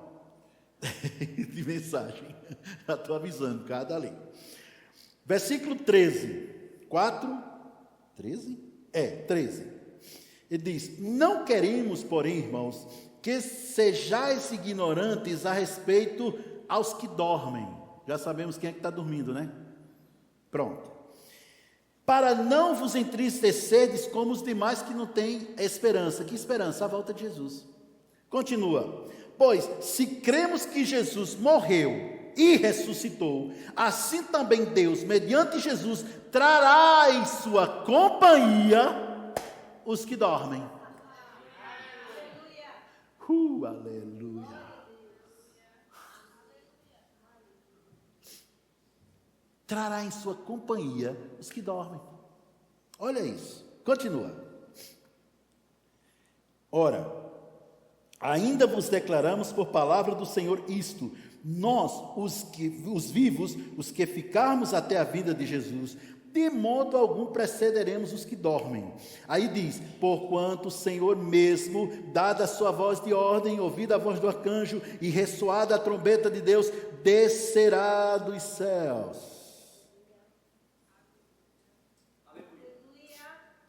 de mensagem. Já estou avisando, cada ali. Versículo 13. 4, 13? 13. Ele diz: não queremos, porém, irmãos, que sejais ignorantes a respeito aos que dormem. Já sabemos quem é que está dormindo, né? Pronto. Para não vos entristecerdes como os demais que não têm esperança. Que esperança? A volta de Jesus. Continua. Pois, se cremos que Jesus morreu e ressuscitou, assim também Deus, mediante Jesus, trará em sua companhia os que dormem. Aleluia. Trará em sua companhia os que dormem. Olha isso. Continua. Ora, ainda vos declaramos por palavra do Senhor isto: nós, os vivos, os que ficarmos até a vinda de Jesus, de modo algum precederemos os que dormem. Aí diz: porquanto o Senhor mesmo, dada a sua voz de ordem, ouvida a voz do arcanjo e ressoada a trombeta de Deus, descerá dos céus.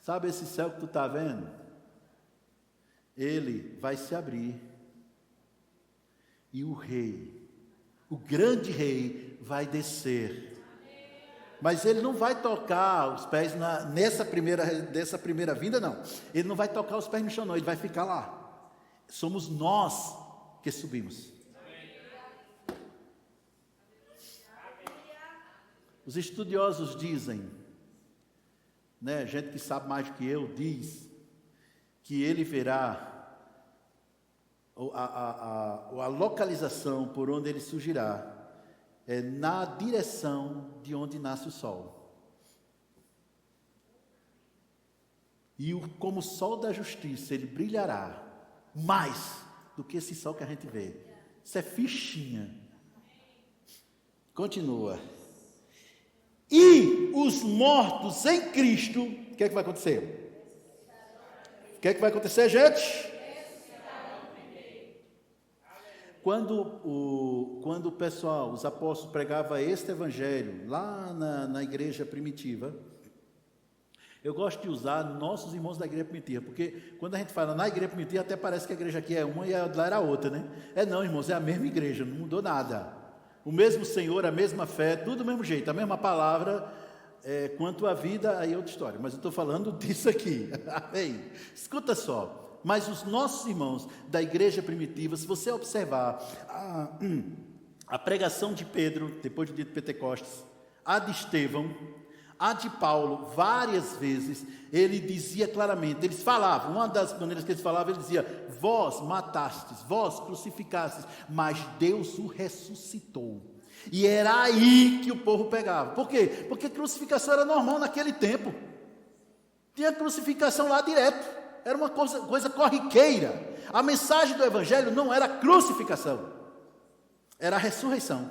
Sabe esse céu que tu está vendo? Ele vai se abrir e o rei, o grande rei, vai descer. Mas ele não vai tocar os pés dessa primeira vinda, não. Ele não vai tocar os pés no chão, não. Ele vai ficar lá. Somos nós que subimos. Os estudiosos dizem, né, gente que sabe mais do que eu, diz que ele verá a localização por onde ele surgirá na direção de onde nasce o sol. E como o sol da justiça, ele brilhará mais do que esse sol que a gente vê. Isso é fichinha. Continua. E os mortos em Cristo, o que é que vai acontecer? O que é que vai acontecer, gente? Quando o pessoal, os apóstolos, pregavam este evangelho lá na igreja primitiva, eu gosto de usar nossos irmãos da igreja primitiva, porque quando a gente fala na igreja primitiva, até parece que a igreja aqui é uma e a lá era outra, né? Não, irmãos, é a mesma igreja, não mudou nada. O mesmo Senhor, a mesma fé, tudo do mesmo jeito, a mesma palavra. Quanto à vida, aí é outra história, mas eu estou falando disso aqui. Amém? Escuta só. Mas os nossos irmãos da igreja primitiva, se você observar a pregação de Pedro, depois do dia de Pentecostes, a de Estevão, a de Paulo, várias vezes, ele dizia claramente, eles falavam, uma das maneiras que eles falavam, ele dizia: vós matastes, vós crucificastes, mas Deus o ressuscitou. E era aí que o povo pegava. Por quê? Porque crucificação era normal naquele tempo. Tinha crucificação lá direto. Era uma coisa corriqueira. A mensagem do evangelho não era crucificação, era a ressurreição.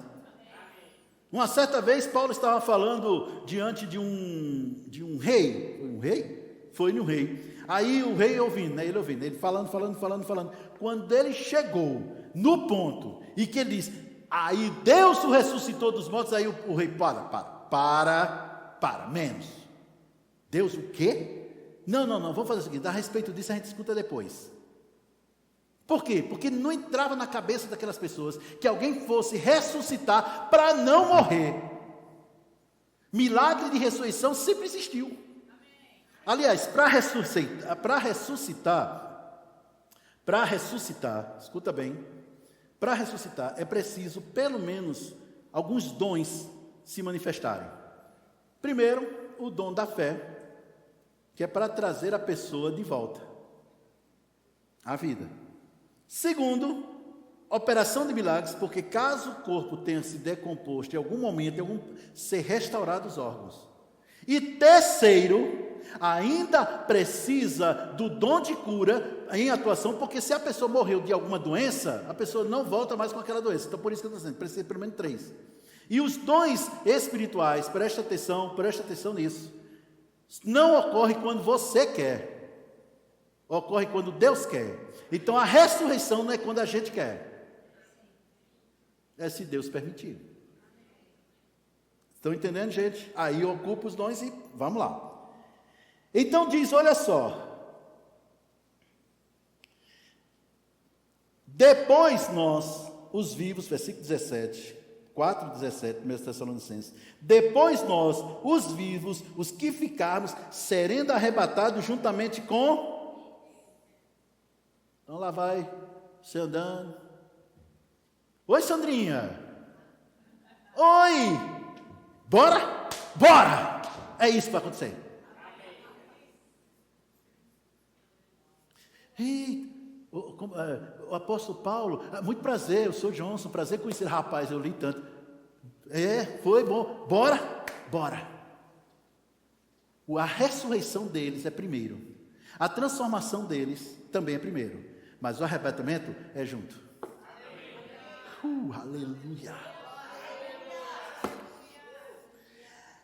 Uma certa vez Paulo estava falando diante de um rei. Um rei? Foi um rei. Aí o rei ouvindo, né? Ele falando. Quando ele chegou no ponto e que ele disse: aí Deus o ressuscitou dos mortos, aí o rei: para, menos. Deus o quê? Não, vamos fazer o seguinte, a respeito disso a gente escuta depois. Por quê? Porque não entrava na cabeça daquelas pessoas que alguém fosse ressuscitar para não morrer. Milagre de ressurreição sempre existiu. Aliás, para ressuscitar, escuta bem, para ressuscitar é preciso pelo menos alguns dons se manifestarem. Primeiro, o dom da fé, que é para trazer a pessoa de volta à vida. Segundo, operação de milagres, porque caso o corpo tenha se decomposto em algum momento, ser restaurados os órgãos. E terceiro, ainda precisa do dom de cura em atuação, porque se a pessoa morreu de alguma doença, a pessoa não volta mais com aquela doença. Então, por isso que eu estou dizendo, precisa pelo menos 3. E os dons espirituais, preste atenção nisso, não ocorre quando você quer, ocorre quando Deus quer. Então, a ressurreição não é quando a gente quer, é se Deus permitir. Estão entendendo, gente? Aí ocupa os dons e vamos lá. Então diz, olha só. Depois nós, os vivos, versículo 17, 4:17, 1 Tessalonicenses. Depois nós, os vivos, os que ficarmos, seremos arrebatados juntamente com... Então lá vai, você andando. Oi, Sandrinha. Oi. Bora? Bora! É isso que vai acontecer. Ei, o apóstolo Paulo, muito prazer, eu sou Johnson, prazer conhecer, rapaz, eu li tanto. Foi bom. Bora? Bora. A ressurreição deles é primeiro. A transformação deles também é primeiro. Mas o arrebatamento é junto. Aleluia.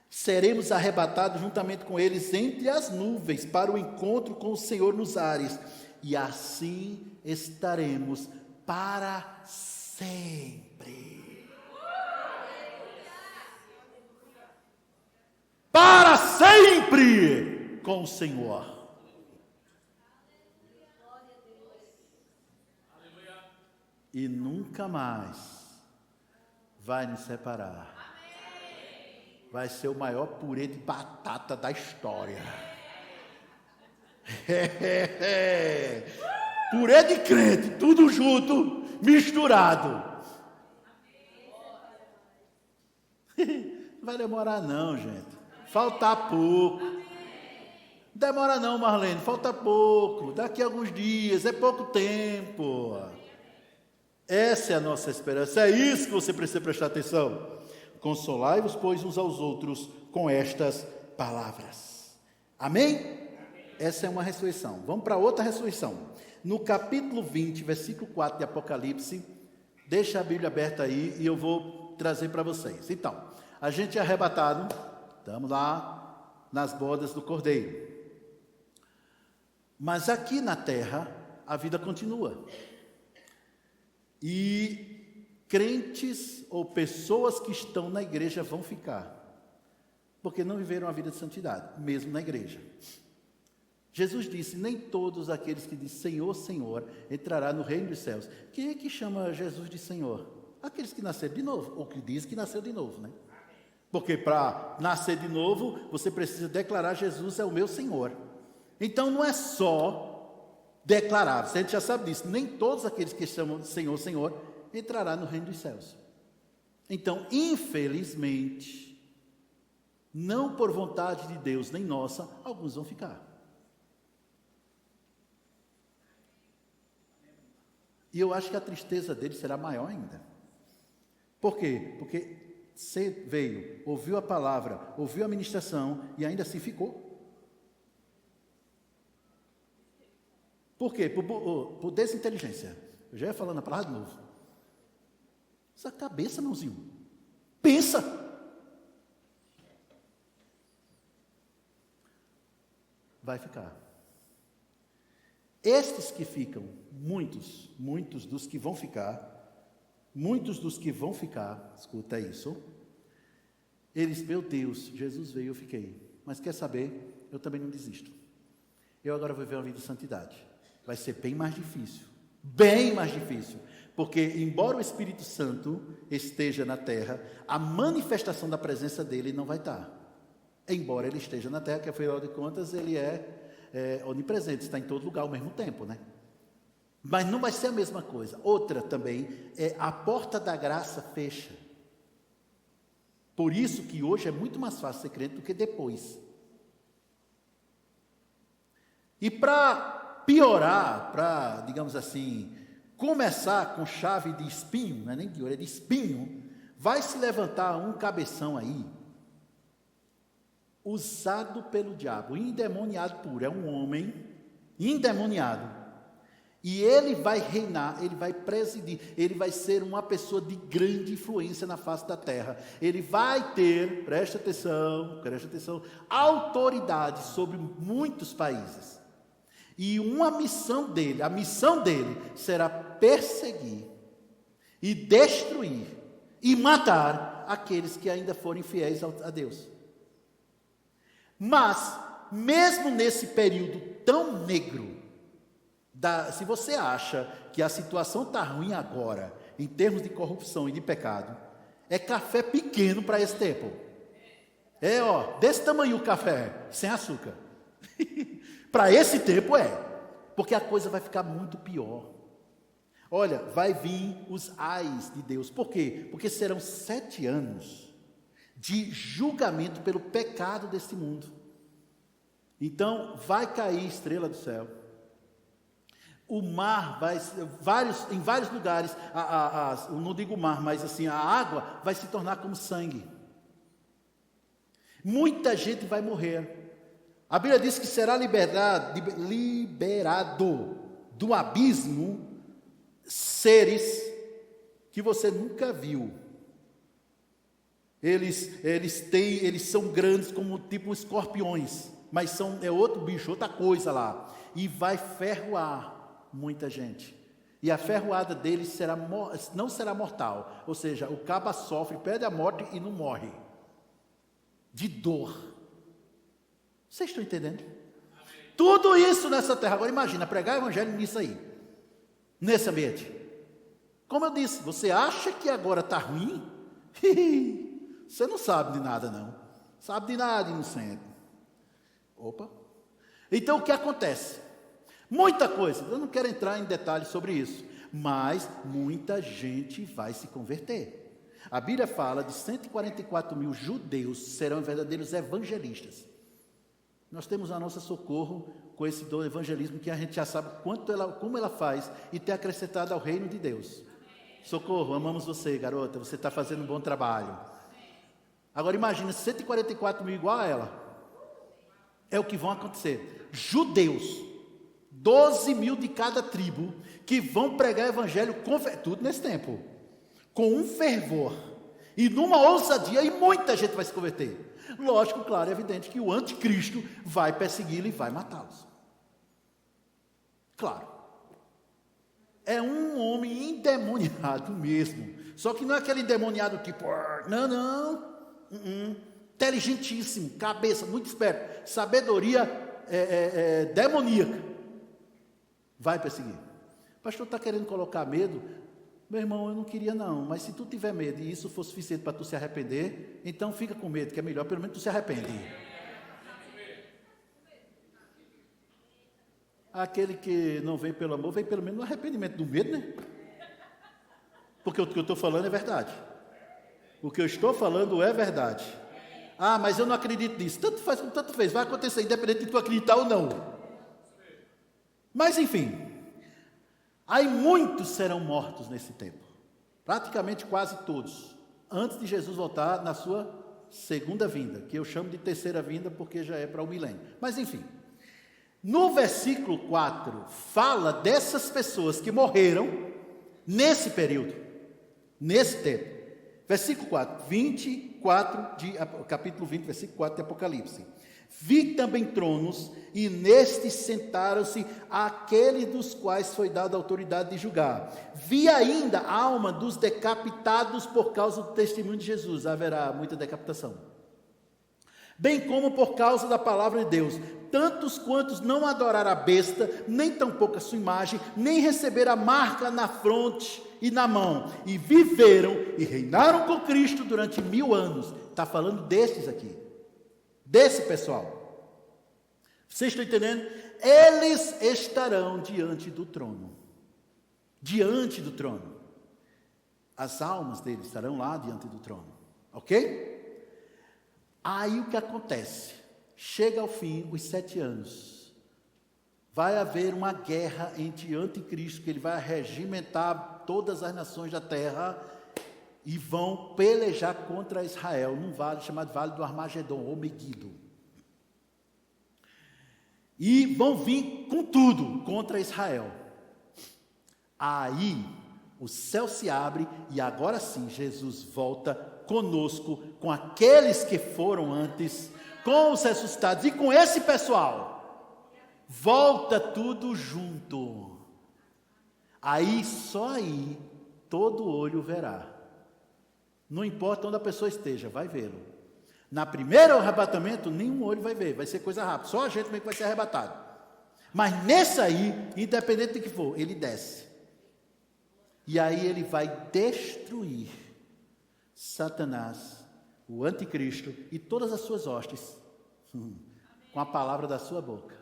Seremos arrebatados juntamente com eles entre as nuvens para o encontro com o Senhor nos ares, e assim estaremos para sempre. Para sempre com o Senhor. E nunca mais vai nos separar. Vai ser o maior purê de batata da história. Purê de crente, tudo junto, misturado. Não vai demorar não, gente. Falta pouco. Não demora não, Marlene, falta pouco. Daqui a alguns dias, é pouco tempo. Essa é a nossa esperança. É isso que você precisa prestar atenção. Consolai-vos, pois, uns aos outros com estas palavras. Amém? Essa é uma ressurreição. Vamos para outra ressurreição. No capítulo 20, versículo 4 de Apocalipse, deixa a Bíblia aberta aí e eu vou trazer para vocês. Então, a gente é arrebatado, estamos lá nas bodas do Cordeiro. Mas aqui na terra, a vida continua. E crentes ou pessoas que estão na igreja vão ficar, porque não viveram a vida de santidade, mesmo na igreja. Jesus disse, nem todos aqueles que dizem Senhor, Senhor, entrará no reino dos céus. Quem é que chama Jesus de Senhor? Aqueles que nasceram de novo, ou que dizem que nasceu de novo, né? Porque para nascer de novo, você precisa declarar Jesus é o meu Senhor. Então não é só declarar, a gente já sabe disso, nem todos aqueles que chamam de Senhor, Senhor, entrará no reino dos céus. Então, infelizmente, não por vontade de Deus nem nossa, alguns vão ficar. E eu acho que a tristeza deles será maior ainda. Por quê? Porque você veio, ouviu a palavra, ouviu a ministração e ainda assim ficou. Por quê? Por desinteligência. Eu já ia falando a palavra de novo. Essa cabeça, mãozinho. Pensa. Vai ficar. Estes que ficam, muitos dos que vão ficar, escuta isso, eles, meu Deus, Jesus veio, eu fiquei. Mas quer saber? Eu também não desisto. Eu agora vou viver uma vida de santidade. Vai ser bem mais difícil. Bem mais difícil. Porque, embora o Espírito Santo esteja na terra, a manifestação da presença dele não vai estar. Embora ele esteja na terra, que afinal de contas ele é onipresente, está em todo lugar ao mesmo tempo, né? Mas não vai ser a mesma coisa. Outra também é a porta da graça fecha. Por isso que hoje é muito mais fácil ser crente do que depois. E para piorar, para, digamos assim, começar com chave de espinho, não é nem de ouro, é de espinho, vai se levantar um cabeção aí, usado pelo diabo, endemoniado puro, é um homem endemoniado. E ele vai reinar, ele vai presidir, ele vai ser uma pessoa de grande influência na face da terra. Ele vai ter, preste atenção, autoridade sobre muitos países. E a missão dele será perseguir e destruir e matar aqueles que ainda forem fiéis a Deus. Mas, mesmo nesse período tão negro, se você acha que a situação está ruim agora, em termos de corrupção e de pecado, é café pequeno para esse tempo. Desse tamanho o café, sem açúcar. Para esse tempo porque a coisa vai ficar muito pior. Olha, vai vir os ais de Deus. Por quê? Porque serão 7 anos de julgamento pelo pecado deste mundo. Então, vai cair estrela do céu. O mar vai, em vários lugares, não digo mar, mas assim, a água vai se tornar como sangue. Muita gente vai morrer. A Bíblia diz que será liberado do abismo seres que você nunca viu. Eles são grandes como tipo escorpiões, mas é outro bicho, outra coisa lá. E vai ferroar muita gente. E a ferroada deles não será mortal. Ou seja, o caba sofre, perde a morte e não morre. De dor. Vocês estão entendendo? Amém. Tudo isso nessa terra. Agora imagina, pregar o evangelho nisso aí. Nesse ambiente. Como eu disse, você acha que agora está ruim? Você não sabe de nada não. Sabe de nada, inocente. Opa. Então o que acontece? Muita coisa, eu não quero entrar em detalhes sobre isso, mas muita gente vai se converter. A Bíblia fala de 144 mil judeus serão verdadeiros evangelistas. Nós temos a nossa Socorro com esse dom evangelismo que a gente já sabe como ela faz e tem acrescentado ao reino de Deus. Socorro, amamos você, garota, você está fazendo um bom trabalho. Agora imagina, 144 mil igual a ela. É o que vão acontecer. Judeus. 12 mil de cada tribo, que vão pregar o evangelho tudo nesse tempo, com um fervor, e numa ousadia, e muita gente vai se converter. Lógico, claro, é evidente que o anticristo vai persegui-lo e vai matá-los. Claro. É um homem endemoniado mesmo, só que não é aquele endemoniado tipo, inteligentíssimo, cabeça, muito esperto, sabedoria demoníaca. Vai perseguir. O pastor está querendo colocar medo. Meu irmão, eu não queria não, mas se tu tiver medo e isso for suficiente para tu se arrepender, então fica com medo, que é melhor, pelo menos tu se arrepende. Aquele que não vem pelo amor, vem pelo menos no arrependimento do medo, né? Porque o que eu estou falando é verdade. O que eu estou falando é verdade. Ah, mas eu não acredito nisso. Tanto faz como tanto fez, vai acontecer, independente de tu acreditar ou não. Mas enfim, aí muitos serão mortos nesse tempo, praticamente quase todos, antes de Jesus voltar na sua segunda vinda, que eu chamo de terceira vinda porque já é para o milênio. Mas enfim, no versículo 4, fala dessas pessoas que morreram nesse período, nesse tempo. Versículo 4, capítulo 20, versículo 4 de Apocalipse. Vi também tronos, e nestes sentaram-se aqueles dos quais foi dada a autoridade de julgar. Vi ainda a alma dos decapitados por causa do testemunho de Jesus. Haverá muita decapitação. Bem como por causa da palavra de Deus. Tantos quantos não adoraram a besta, nem tampouco a sua imagem, nem receberam a marca na fronte e na mão. E viveram e reinaram com Cristo durante 1000 anos. Está falando destes aqui. Desse pessoal. Vocês estão entendendo? Eles estarão diante do trono. Diante do trono. As almas deles estarão lá diante do trono. Ok? Aí o que acontece? Chega ao fim os 7 anos. Vai haver uma guerra entre o anticristo, que ele vai regimentar todas as nações da terra e vão pelejar contra Israel num vale chamado Vale do Armagedon, ou Meguido. E vão vir com tudo contra Israel. Aí o céu se abre e agora sim Jesus volta conosco, com aqueles que foram antes, com os ressuscitados e com esse pessoal. Volta tudo junto. Aí, só aí, todo olho verá. Não importa onde a pessoa esteja, vai vê-lo. Na primeira arrebatamento, nenhum olho vai ver, vai ser coisa rápida, só a gente mesmo que vai ser arrebatado. Mas nesse aí, independente do que for, ele desce. E aí ele vai destruir Satanás, o anticristo e todas as suas hostes, com a palavra da sua boca.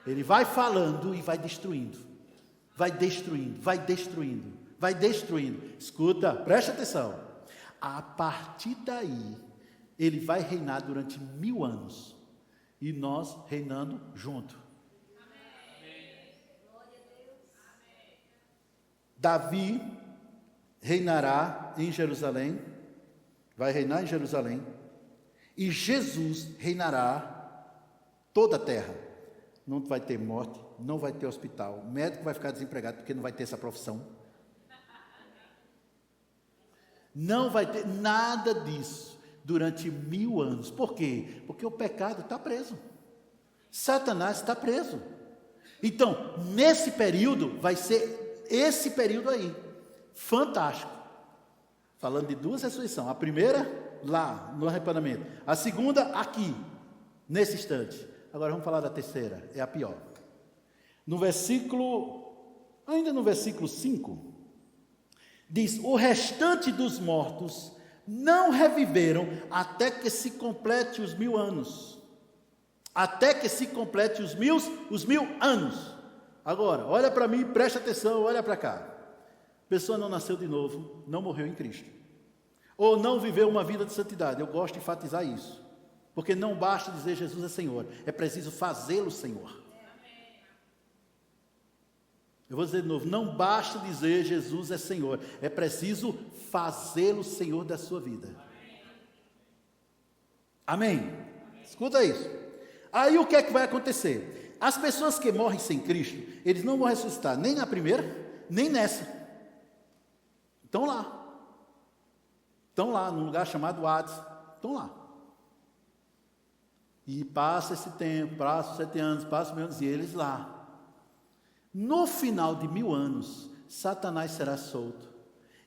Ele vai falando e vai destruindo, vai destruindo, vai destruindo, vai destruindo. Escuta, preste atenção. A partir daí, ele vai reinar durante 1000 anos. E nós reinando junto. Davi reinará em Jerusalém, vai reinar em Jerusalém, e Jesus reinará toda a terra. Não vai ter morte, não vai ter hospital, o médico vai ficar desempregado porque não vai ter essa profissão. Não vai ter nada disso durante 1000 anos. Por quê? Porque o pecado está preso. Satanás está preso. Então, nesse período, vai ser esse período aí, fantástico. Falando de 2 ressurreições. A primeira, lá, no arrebatamento. A segunda, aqui, nesse instante. Agora vamos falar da terceira, é a pior. Ainda no versículo 5, diz: o restante dos mortos não reviveram até que se complete os 1000 anos. Até que se complete os mil anos. Agora, olha para mim, preste atenção, olha para cá. A pessoa não nasceu de novo, não morreu em Cristo. Ou não viveu uma vida de santidade. Eu gosto de enfatizar isso. Porque não basta dizer Jesus é Senhor, é preciso fazê-lo Senhor. Eu vou dizer de novo, não basta dizer Jesus é Senhor, é preciso fazê-lo Senhor da sua vida. Amém? Escuta isso. Aí o que é que vai acontecer? As pessoas que morrem sem Cristo, eles não vão ressuscitar nem na primeira, nem nessa. Estão lá, num lugar chamado Hades. Estão lá. E passa esse tempo, passa os 7 anos, passa os 1000 anos, e eles lá. No final de 1000 anos, Satanás será solto.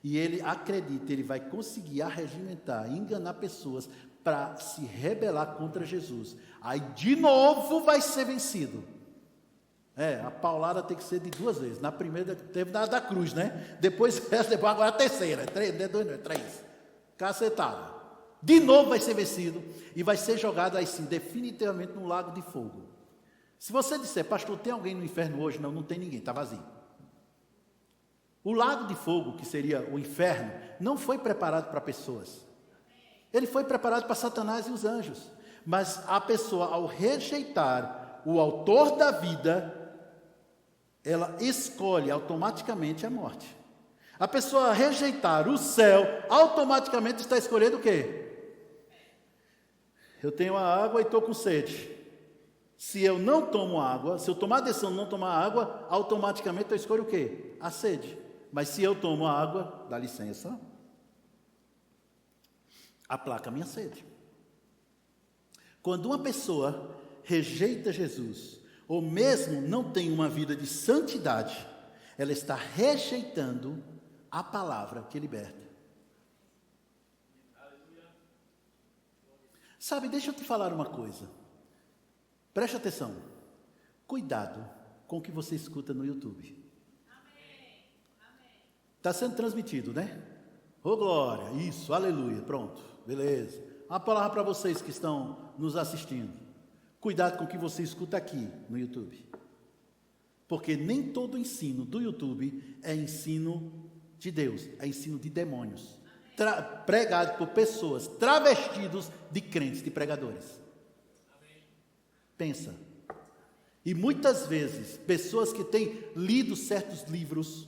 E ele acredita, ele vai conseguir arregimentar, enganar pessoas para se rebelar contra Jesus. Aí de novo vai ser vencido. A paulada tem que ser de 2 vezes. Na primeira teve da cruz, né? Depois agora a terceira, 3. Cacetada. De novo vai ser vencido e vai ser jogado aí sim, definitivamente num lago de fogo. Se você disser, pastor, tem alguém no inferno hoje? Não, não tem ninguém, está vazio. O lago de fogo, que seria o inferno, não foi preparado para pessoas. Ele foi preparado para Satanás e os anjos. Mas a pessoa, ao rejeitar o autor da vida, ela escolhe automaticamente a morte. A pessoa rejeitar o céu, automaticamente está escolhendo o quê? Eu tenho a água e estou com sede. Se eu não tomo água, se eu tomar a decisão de não tomar água, automaticamente eu escolho o quê? A sede. Mas se eu tomo a água, dá licença, aplaca a minha sede. Quando uma pessoa rejeita Jesus, ou mesmo não tem uma vida de santidade, ela está rejeitando a palavra que liberta. Sabe, deixa eu te falar uma coisa. Preste atenção. Cuidado com o que você escuta no YouTube. Está sendo transmitido, né? Ô glória, isso, aleluia, pronto, beleza. Uma palavra para vocês que estão nos assistindo. Cuidado com o que você escuta aqui no YouTube. Porque nem todo ensino do YouTube é ensino de Deus, é ensino de demônios. Pregado por pessoas travestidos de crentes, de pregadores. Pensa. E muitas vezes, pessoas que têm lido certos livros,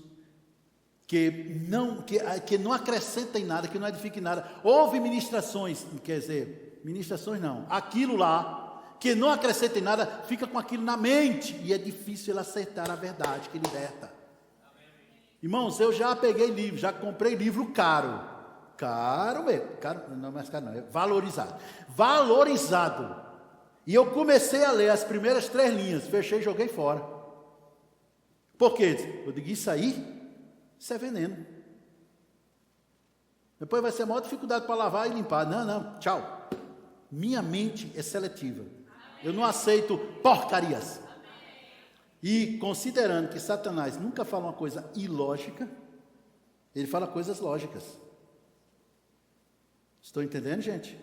que não acrescentam em nada, que não edificam em nada, houve ministrações, quer dizer, ministrações não, aquilo lá, que não acrescenta em nada, fica com aquilo na mente, e é difícil ele aceitar a verdade que liberta. Irmãos, eu já peguei livro, já comprei livro caro mesmo, caro, não mais caro não, é valorizado, e eu comecei a ler as primeiras 3 linhas, fechei e joguei fora. Por quê? Eu digo, isso é veneno, depois vai ser a maior dificuldade para lavar e limpar. Não, tchau. Minha mente é seletiva, eu não aceito porcarias. E considerando que Satanás nunca fala uma coisa ilógica, ele fala coisas lógicas. Estou entendendo, gente?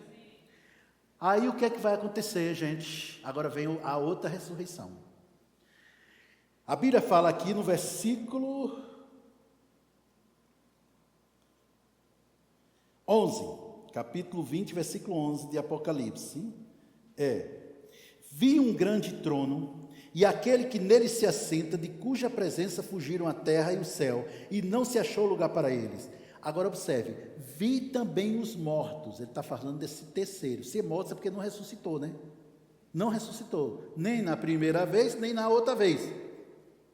Aí o que é que vai acontecer, gente? Agora vem a outra ressurreição. A Bíblia fala aqui no versículo 11, capítulo 20, versículo 11 de Apocalipse. Vi um grande trono, e aquele que nele se assenta, de cuja presença fugiram a terra e o céu, e não se achou lugar para eles. Agora observe, vi também os mortos. Ele está falando desse terceiro. Se mortos é porque não ressuscitou, né? Não ressuscitou, nem na primeira vez, nem na outra vez.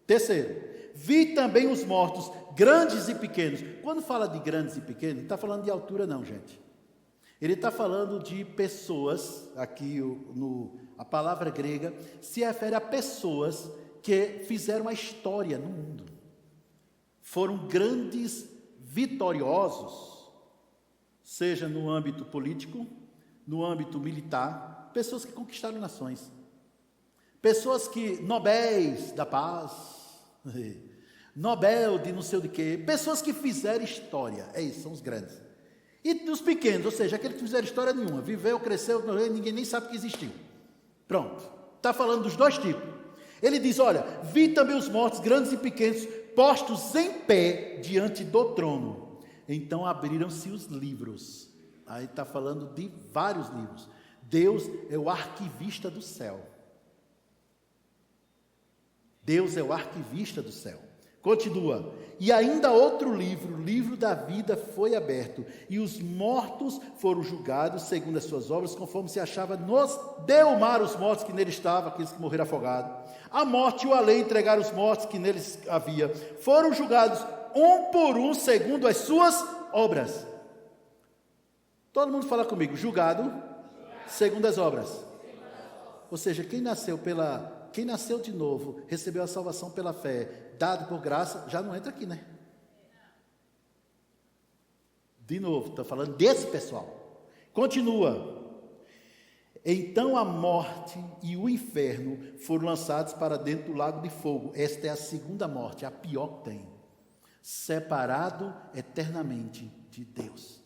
Terceiro, vi também os mortos, grandes e pequenos. Quando fala de grandes e pequenos, não está falando de altura não, gente. Ele está falando de pessoas, aqui a palavra grega se refere a pessoas que fizeram a história no mundo. Foram grandes vitoriosos, seja no âmbito político, no âmbito militar, pessoas que conquistaram nações, pessoas que, nobéis da paz, Nobel de não sei o de quê, pessoas que fizeram história, isso, são os grandes. E dos pequenos, ou seja, aqueles que fizeram história nenhuma, viveu, cresceu, ninguém nem sabe que existiu. Pronto, está falando dos 2 tipos. Ele diz, olha, vi também os mortos, grandes e pequenos, postos em pé diante do trono. Então abriram-se os livros. Aí está falando de vários livros. Deus é o arquivista do céu. Deus é o arquivista do céu. Continua. E ainda outro livro, o livro da vida, foi aberto, e os mortos foram julgados segundo as suas obras, conforme se achava nos deu mar os mortos que nele estavam, aqueles que morreram afogados. A morte e o além entregaram os mortos que neles havia. Foram julgados um por um segundo as suas obras. Todo mundo fala comigo, julgado segundo as obras. Ou seja, quem nasceu de novo, recebeu a salvação pela fé, dado por graça, já não entra aqui, né? De novo, estou falando desse pessoal. Continua. Então a morte e o inferno foram lançados para dentro do lago de fogo. Esta é a segunda morte, a pior que tem. Separado eternamente de Deus.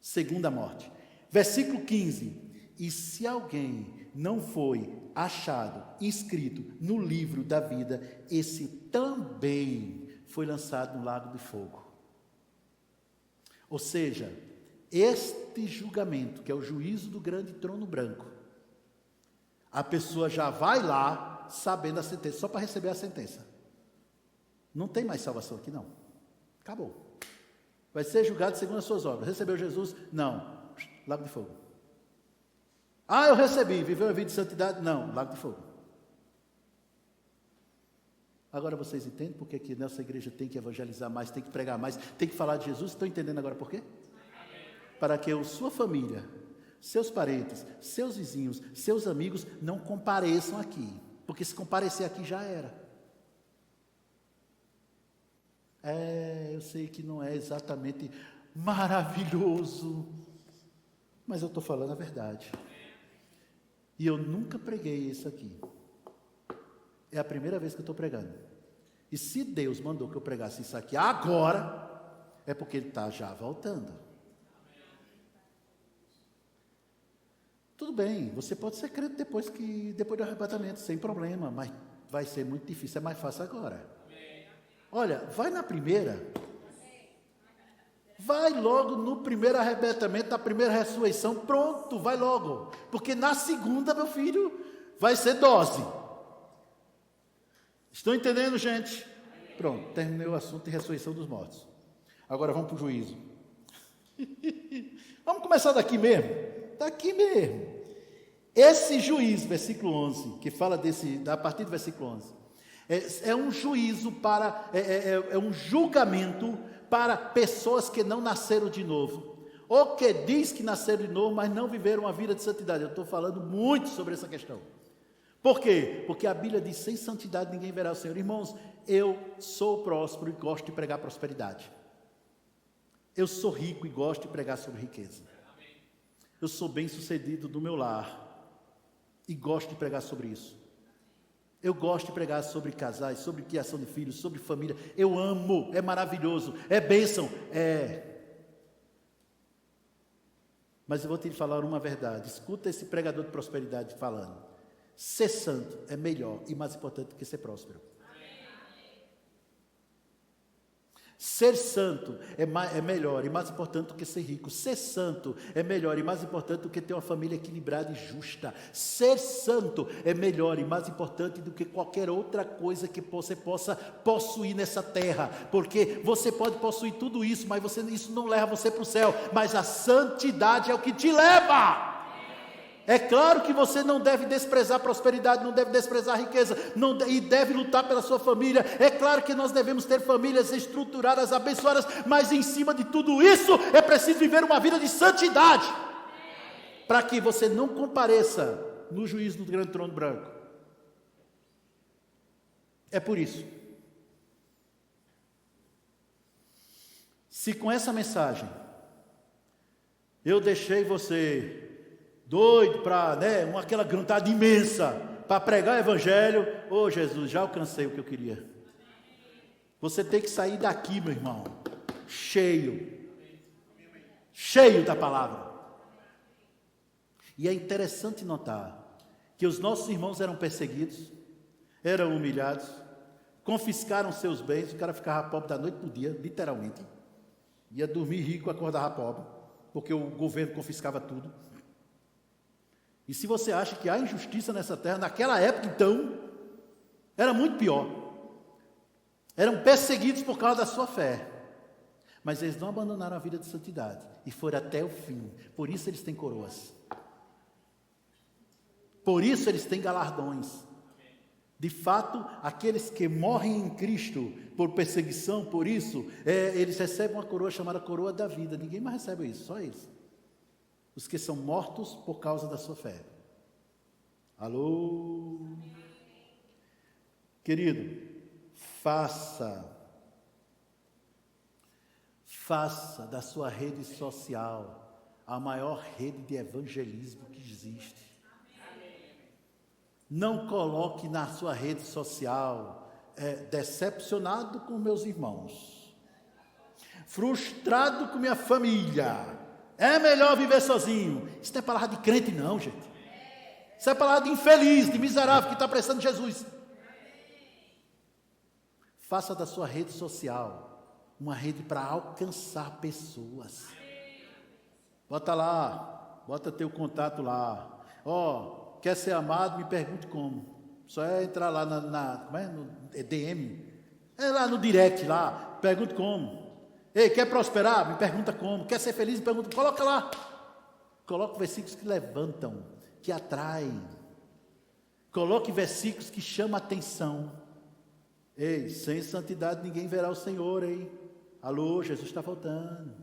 Segunda morte. Versículo 15. E se alguém não foi achado, inscrito no livro da vida, esse também foi lançado no lago de fogo. Ou seja, este julgamento, que é o juízo do grande trono branco, a pessoa já vai lá sabendo a sentença, só para receber a sentença. Não tem mais salvação aqui não. Acabou. Vai ser julgado segundo as suas obras. Recebeu Jesus? Não. Lago de fogo. Eu recebi, viveu a vida de santidade? Não, lago de fogo. Agora vocês entendem por que nessa igreja tem que evangelizar mais, tem que pregar mais, tem que falar de Jesus? Estão entendendo agora por quê? Para que a sua família, seus parentes, seus vizinhos, seus amigos não compareçam aqui, porque se comparecer aqui já era. Eu sei que não é exatamente maravilhoso, mas eu estou falando a verdade. E eu nunca preguei isso aqui. É a primeira vez que eu estou pregando. E se Deus mandou que eu pregasse isso aqui agora, é porque Ele está já voltando. Tudo bem, você pode ser crente depois do arrebatamento, sem problema, mas vai ser muito difícil, é mais fácil agora. Olha, vai na primeira. Vai logo no primeiro arrebatamento, na primeira ressurreição, pronto, vai logo. Porque na segunda, meu filho, vai ser dose. Estão entendendo, gente? Pronto, terminei o assunto de ressurreição dos mortos. Agora vamos para o juízo. Vamos começar daqui mesmo. Daqui mesmo. Esse juízo, versículo 11, que fala a partir do versículo 11, é um juízo é um julgamento para pessoas que não nasceram de novo, ou que diz que nasceram de novo, mas não viveram uma vida de santidade. Eu estou falando muito sobre essa questão. Por quê? Porque a Bíblia diz, sem santidade ninguém verá o Senhor. Irmãos, eu sou próspero e gosto de pregar prosperidade. Eu sou rico e gosto de pregar sobre riqueza. Eu sou bem sucedido do meu lar e gosto de pregar sobre isso. Eu gosto de pregar sobre casais, sobre criação de filhos, sobre família. Eu amo, é maravilhoso, é bênção, Mas eu vou te falar uma verdade. Escuta esse pregador de prosperidade falando. Ser santo é melhor e mais importante do que ser próspero. Ser santo é melhor e mais importante do que ser rico. Ser santo é melhor e mais importante do que ter uma família equilibrada e justa. Ser santo é melhor e mais importante do que qualquer outra coisa que você possa possuir nessa terra. Porque você pode possuir tudo isso, mas isso não leva você para o céu. Mas a santidade é o que te leva. É claro que você não deve desprezar a prosperidade, não deve desprezar a riqueza, e deve lutar pela sua família. É claro que nós devemos ter famílias estruturadas, abençoadas, mas em cima de tudo isso, é preciso viver uma vida de santidade, para que você não compareça no juízo do grande trono branco. É por isso. Se com essa mensagem eu deixei você doido para, aquela vontade imensa para pregar o evangelho, Jesus, já alcancei o que eu queria. Você tem que sair daqui, meu irmão, cheio da palavra. E é interessante notar que os nossos irmãos eram perseguidos, eram humilhados, confiscaram seus bens. O cara ficava pobre da noite para o dia, literalmente, ia dormir rico, acordava pobre, porque o governo confiscava tudo. E se você acha que há injustiça nessa terra, naquela época, então, era muito pior. Eram perseguidos por causa da sua fé. Mas eles não abandonaram a vida de santidade e foram até o fim. Por isso eles têm coroas. Por isso eles têm galardões. De fato, aqueles que morrem em Cristo por perseguição, por isso, eles recebem uma coroa chamada coroa da vida. Ninguém mais recebe isso, só eles. Os que são mortos por causa da sua fé. Alô? Querido, faça da sua rede social a maior rede de evangelismo que existe. Não coloque na sua rede social decepcionado com meus irmãos, frustrado com minha família. É melhor viver sozinho. Isso não é palavra de crente não, gente. Isso é palavra de infeliz, de miserável que está precisando de Jesus. Faça da sua rede social uma rede para alcançar pessoas. Bota lá, bota teu contato lá. Quer ser amado? Me pergunte como. Só é entrar lá no DM. É lá no direct lá, pergunte como. Ei, quer prosperar? Me pergunta como. Quer ser feliz? Me pergunta. Coloca lá. Coloque versículos que levantam, que atraem. Coloque versículos que chamam a atenção. Ei, sem santidade ninguém verá o Senhor, hein? Alô, Jesus está voltando.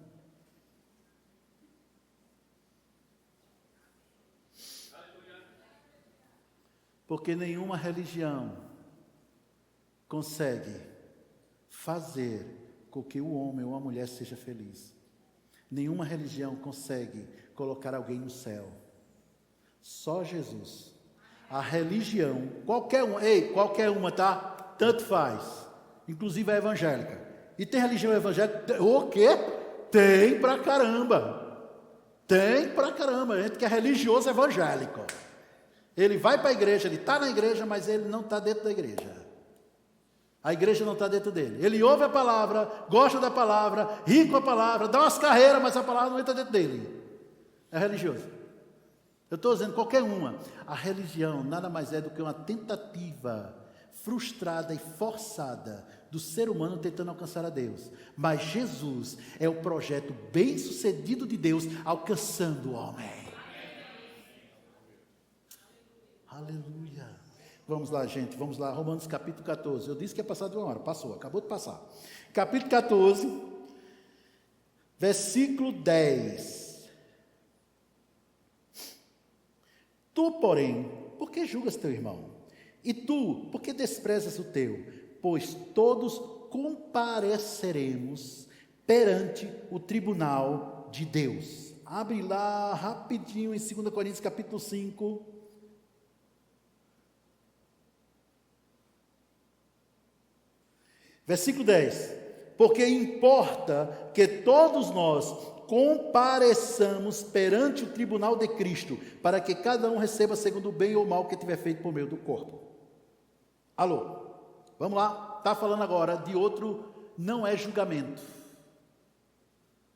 Porque nenhuma religião consegue fazer com que o homem ou a mulher seja feliz. Nenhuma religião consegue colocar alguém no céu. Só Jesus. A religião, qualquer uma, tá? Tanto faz. Inclusive a evangélica. E tem religião evangélica? O quê? Tem pra caramba. Tem pra caramba. Gente que é religioso evangélico. Ele vai para a igreja, ele está na igreja, mas ele não está dentro da igreja. A igreja não está dentro dele. Ele ouve a palavra, gosta da palavra, ri com a palavra, dá umas carreiras, mas a palavra não entra dentro dele. É religioso. Eu estou dizendo qualquer uma. A religião nada mais é do que uma tentativa frustrada e forçada do ser humano tentando alcançar a Deus. Mas Jesus é o projeto bem-sucedido de Deus alcançando o homem. Aleluia. Vamos lá, gente, vamos lá, Romanos capítulo 14. Eu disse que ia passar de 1 hora, passou, acabou de passar. Capítulo 14, versículo 10. Tu, porém, por que julgas teu irmão? E tu, por que desprezas o teu? Pois todos compareceremos perante o tribunal de Deus. Abre lá rapidinho em 2 Coríntios capítulo 5. Versículo 10. Porque importa que todos nós compareçamos perante o tribunal de Cristo, para que cada um receba segundo o bem ou mal que tiver feito por meio do corpo. Alô? Vamos lá. Está falando agora de outro, não é julgamento.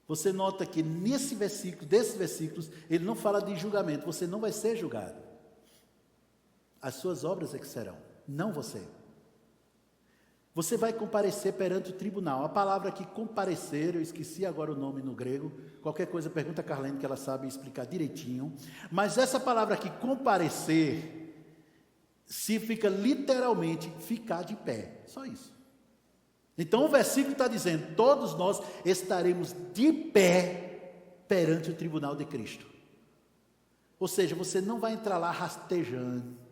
Você nota que nesse versículo, desses versículos, ele não fala de julgamento. Você não vai ser julgado. As suas obras é que serão, não você. Você vai comparecer perante o tribunal. A palavra aqui, comparecer, eu esqueci agora o nome no grego. Qualquer coisa, pergunta a Carlene, que ela sabe explicar direitinho. Mas essa palavra aqui, comparecer, significa literalmente ficar de pé. Só isso. Então o versículo está dizendo, todos nós estaremos de pé perante o tribunal de Cristo. Ou seja, você não vai entrar lá rastejando.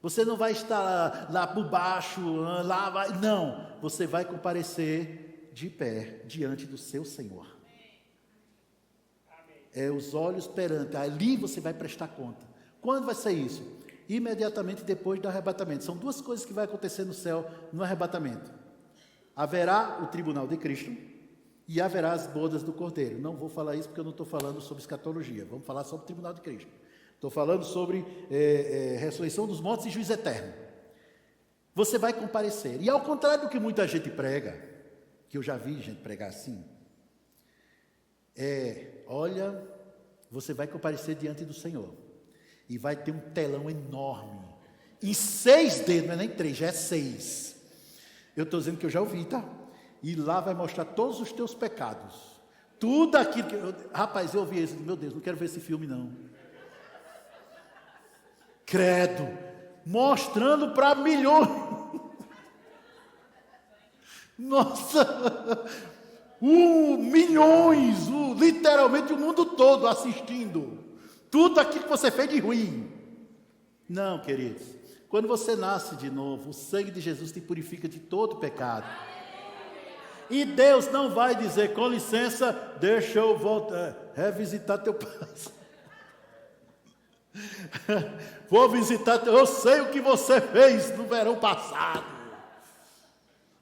Você não vai estar lá por baixo, não. Você vai comparecer de pé diante do seu Senhor. É os olhos perante, ali você vai prestar conta. Quando vai ser isso? Imediatamente depois do arrebatamento. São duas coisas que vai acontecer no céu no arrebatamento. Haverá o tribunal de Cristo e haverá as bodas do Cordeiro. Não vou falar isso porque eu não estou falando sobre escatologia. Vamos falar sobre o tribunal de Cristo. Estou falando sobre ressurreição dos mortos e juízo eterno. Você vai comparecer. E ao contrário do que muita gente prega, que eu já vi gente pregar assim, olha, você vai comparecer diante do Senhor. E vai ter um telão enorme. Em 6 dedos, não é nem 3, já é 6. Eu estou dizendo que eu já ouvi, tá? E lá vai mostrar todos os teus pecados. Tudo aquilo que... Rapaz, eu ouvi isso. Meu Deus, não quero ver esse filme não. Credo, mostrando para milhões. Nossa, milhões, literalmente o mundo todo assistindo. Tudo aquilo que você fez de ruim. Não, queridos, quando você nasce de novo, o sangue de Jesus te purifica de todo pecado. E Deus não vai dizer, com licença, deixa eu voltar, revisitar teu passado. Vou visitar, eu sei o que você fez no verão passado.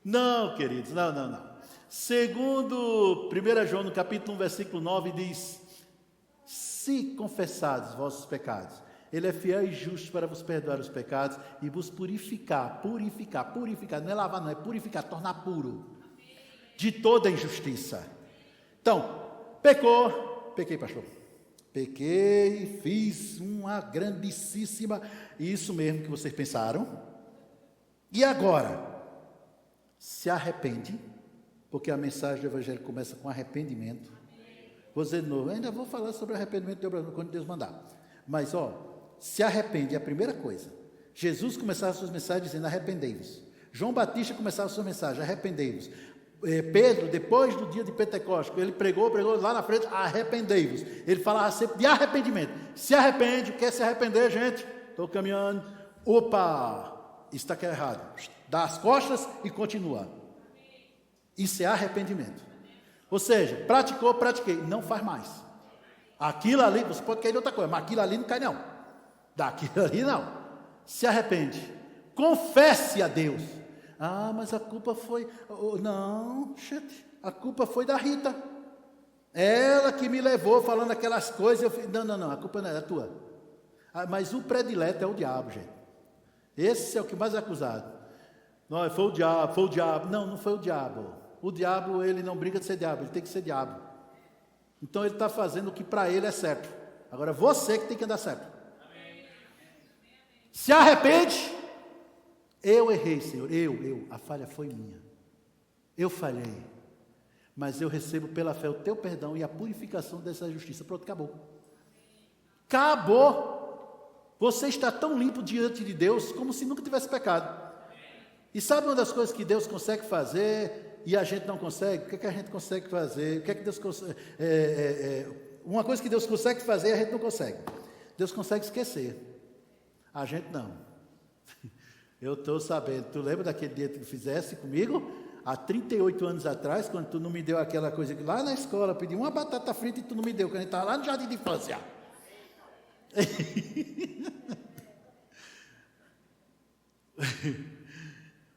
Não, queridos, não. Segundo 1 João, no capítulo 1, versículo 9, diz: se confessares vossos pecados, Ele é fiel e justo para vos perdoar os pecados e vos purificar, não é lavar não, é purificar, tornar puro, de toda injustiça. Então, pequei pastor, pequei, fiz uma grandíssima, isso mesmo que vocês pensaram, e agora, se arrepende, porque a mensagem do Evangelho começa com arrependimento. Vou dizer de novo, ainda vou falar sobre arrependimento quando Deus mandar, mas se arrepende é a primeira coisa. Jesus começava suas mensagens dizendo arrependei-vos. João Batista começava suas mensagens, arrependei-vos. Pedro, depois do dia de Pentecostes, ele pregou lá na frente, arrependei-vos. Ele falava sempre de arrependimento. Se arrepende, quer se arrepender, gente? Estou caminhando, opa, isso está errado. Dá as costas e continua. Isso é arrependimento. Ou seja, pratiquei, não faz mais. Aquilo ali, você pode cair de outra coisa, mas aquilo ali não cai não. Daquilo ali não. Se arrepende. Confesse a Deus. Ah, mas a culpa foi... não, a culpa foi da Rita. Ela que me levou falando aquelas coisas. Não, a culpa não é tua. Mas o predileto é o diabo, gente. Esse é o que mais é acusado. Não, foi o diabo. Não foi o diabo. O diabo, ele não briga de ser diabo, ele tem que ser diabo. Então ele está fazendo o que para ele é certo. Agora você que tem que andar certo. Se arrepende. Eu errei, Senhor, a falha foi minha. Eu falhei. Mas eu recebo pela fé o teu perdão e a purificação dessa justiça. Pronto, acabou. Acabou. Você está tão limpo diante de Deus como se nunca tivesse pecado. E sabe uma das coisas que Deus consegue fazer e a gente não consegue? O que é que a gente consegue fazer? O que é que Deus consegue? Uma coisa que Deus consegue fazer e a gente não consegue. Deus consegue esquecer. A gente não. Eu estou sabendo. Tu lembra daquele dia que tu fizesse comigo? Há 38 anos atrás, quando tu não me deu aquela coisa que lá na escola, eu pedi uma batata frita e tu não me deu, quando a gente estava lá no jardim de infância.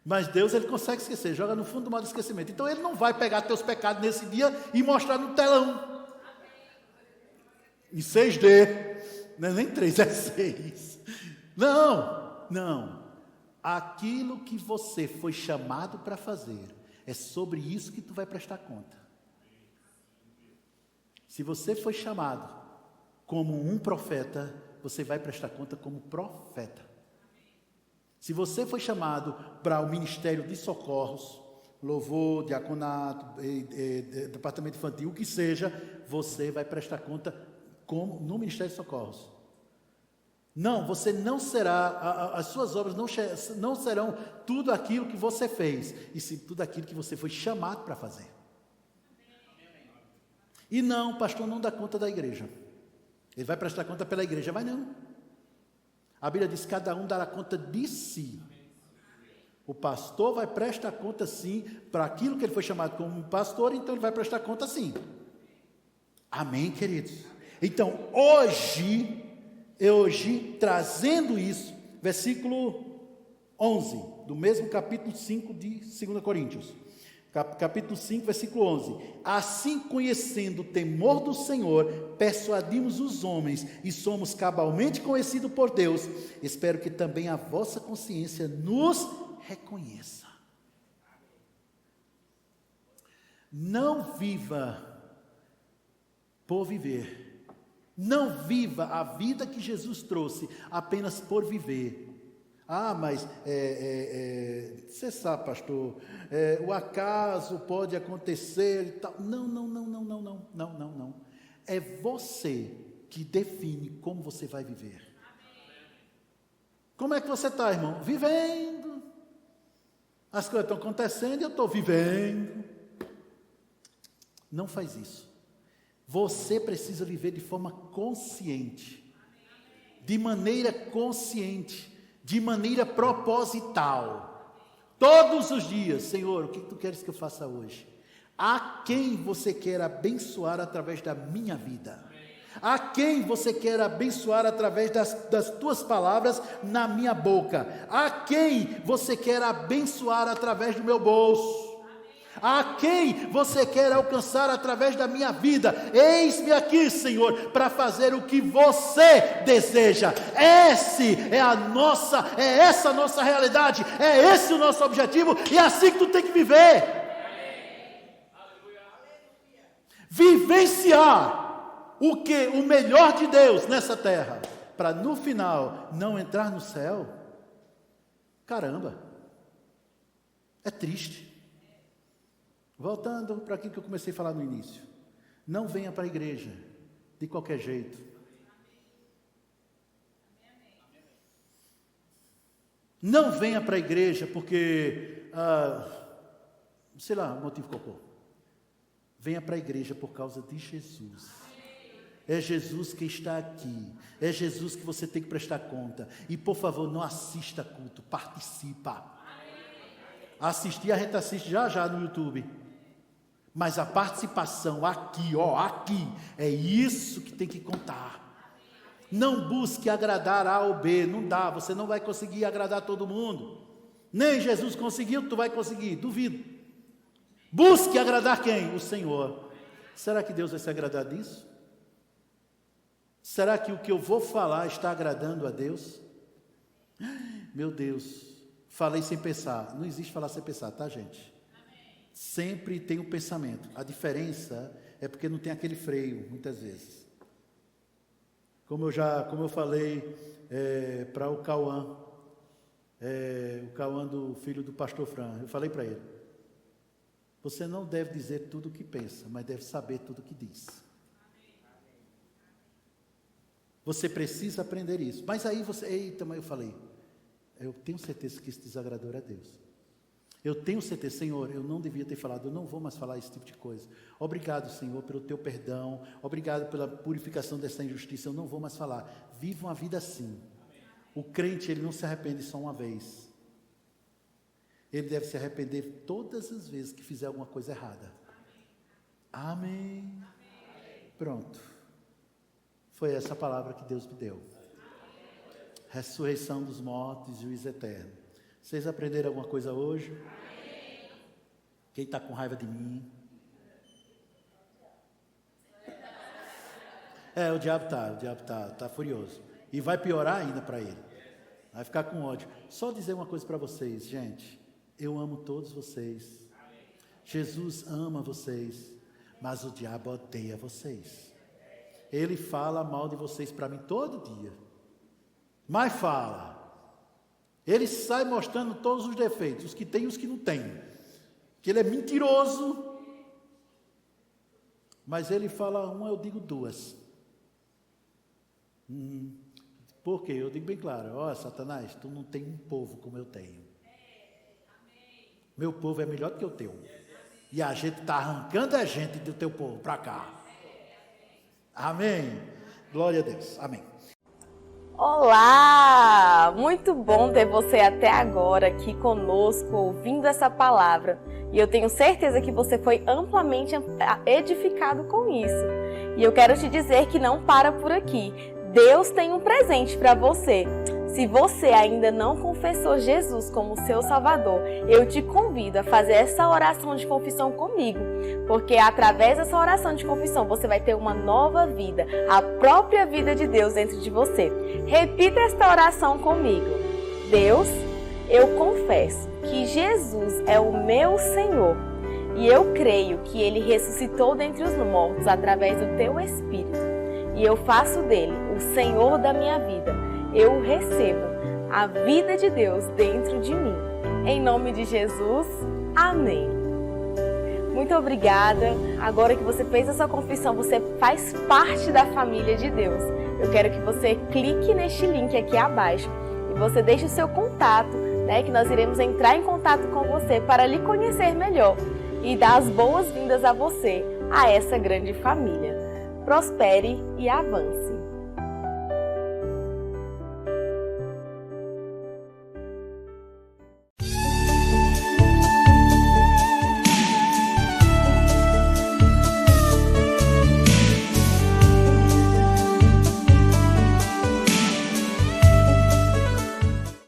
Mas Deus, Ele consegue esquecer, joga no fundo do mar do esquecimento. Então Ele não vai pegar teus pecados nesse dia e mostrar no telão. Em 6D, não é nem 3, é 6. Não. Aquilo que você foi chamado para fazer, é sobre isso que tu vai prestar conta. Se você foi chamado como um profeta, você vai prestar conta como profeta. Se você foi chamado para o ministério de socorros, louvor, diaconato, departamento infantil, o que seja, você vai prestar conta como no ministério de socorros. Não, você não será, as suas obras não serão tudo aquilo que você fez, e sim tudo aquilo que você foi chamado para fazer. E não, o pastor não dá conta da igreja. Ele vai prestar conta pela igreja, vai não. A Bíblia diz que cada um dará conta de si. O pastor vai prestar conta sim, para aquilo que ele foi chamado como pastor, então ele vai prestar conta sim. Amém, queridos? Então, hoje, trazendo isso, versículo 11, do mesmo capítulo 5 de 2 Coríntios. Capítulo 5, versículo 11. Assim, conhecendo o temor do Senhor, persuadimos os homens e somos cabalmente conhecidos por Deus. Espero que também a vossa consciência nos reconheça. Não viva por viver. Não viva a vida que Jesus trouxe apenas por viver. Mas você sabe, pastor, o acaso pode acontecer e tal. Não. É você que define como você vai viver. Como é que você está, irmão? Vivendo. As coisas estão acontecendo e eu estou vivendo. Não faz isso. Você precisa viver de forma consciente. De maneira consciente. De maneira proposital, todos os dias. Senhor, o que tu queres que eu faça hoje? A quem você quer abençoar através da minha vida? A quem você quer abençoar através das tuas palavras na minha boca? A quem você quer abençoar através do meu bolso? A quem você quer alcançar através da minha vida? Eis-me aqui, Senhor, para fazer o que você deseja. Essa a nossa realidade, é esse o nosso objetivo, e é assim que tu tem que viver. Vivenciar o melhor de Deus nessa terra, para no final não entrar no céu. Caramba, é triste. Voltando para aquilo que eu comecei a falar no início. Não venha para a igreja de qualquer jeito. Não venha para a igreja porque, sei lá, motivo qualquer. Venha para a igreja por causa de Jesus. É Jesus que está aqui. É Jesus que você tem que prestar conta. E por favor, não assista culto, participa. Assistir, a gente assiste já no YouTube. Mas a participação aqui, é isso que tem que contar. Não busque agradar A ou B, não dá, você não vai conseguir agradar todo mundo. Nem Jesus conseguiu, tu vai conseguir, duvido. Busque agradar quem? O Senhor. Será que Deus vai se agradar disso? Será que o que eu vou falar está agradando a Deus? Meu Deus, falei sem pensar. Não existe falar sem pensar, tá, gente? Sempre tem um pensamento. A diferença é porque não tem aquele freio, muitas vezes. Como eu falei para o Cauã, do filho do pastor Fran, eu falei para ele: você não deve dizer tudo o que pensa, mas deve saber tudo o que diz. Você precisa aprender isso. Mas aí você, eita, mas eu falei, eu tenho certeza que isso desagradou a Deus. Eu tenho certeza, Senhor, eu não devia ter falado, eu não vou mais falar esse tipo de coisa. Obrigado, Senhor, pelo teu perdão, obrigado pela purificação dessa injustiça, eu não vou mais falar. Viva uma vida assim. O crente, ele não se arrepende só uma vez. Ele deve se arrepender todas as vezes que fizer alguma coisa errada. Amém. Pronto. Foi essa palavra que Deus me deu. Ressurreição dos mortos e juízo eterno. Vocês aprenderam alguma coisa hoje? Quem está com raiva de mim? O diabo tá furioso. E vai piorar ainda para ele. Vai ficar com ódio. Só dizer uma coisa para vocês, gente. Eu amo todos vocês. Jesus ama vocês. Mas o diabo odeia vocês. Ele fala mal de vocês para mim todo dia. Mas fala. Ele sai mostrando todos os defeitos, os que tem e os que não tem. Que ele é mentiroso. Mas ele fala uma, eu digo duas. Por quê? Eu digo bem claro, Satanás, tu não tem um povo como eu tenho. Meu povo é melhor do que o teu. E a gente está arrancando a gente do teu povo para cá. Amém. Glória a Deus. Amém. Olá! Muito bom ter você até agora aqui conosco, ouvindo essa palavra. E eu tenho certeza que você foi amplamente edificado com isso. E eu quero te dizer que não para por aqui. Deus tem um presente para você. Se você ainda não confessou Jesus como seu Salvador, eu te convido a fazer essa oração de confissão comigo, porque através dessa oração de confissão você vai ter uma nova vida, a própria vida de Deus dentro de você. Repita esta oração comigo. Deus, eu confesso que Jesus é o meu Senhor e eu creio que Ele ressuscitou dentre os mortos através do Teu Espírito e eu faço dele o Senhor da minha vida. Eu recebo a vida de Deus dentro de mim. Em nome de Jesus, amém. Muito obrigada. Agora que você fez a sua confissão, você faz parte da família de Deus. Eu quero que você clique neste link aqui abaixo e você deixe o seu contato, que nós iremos entrar em contato com você para lhe conhecer melhor e dar as boas-vindas a você, a essa grande família. Prospere e avance.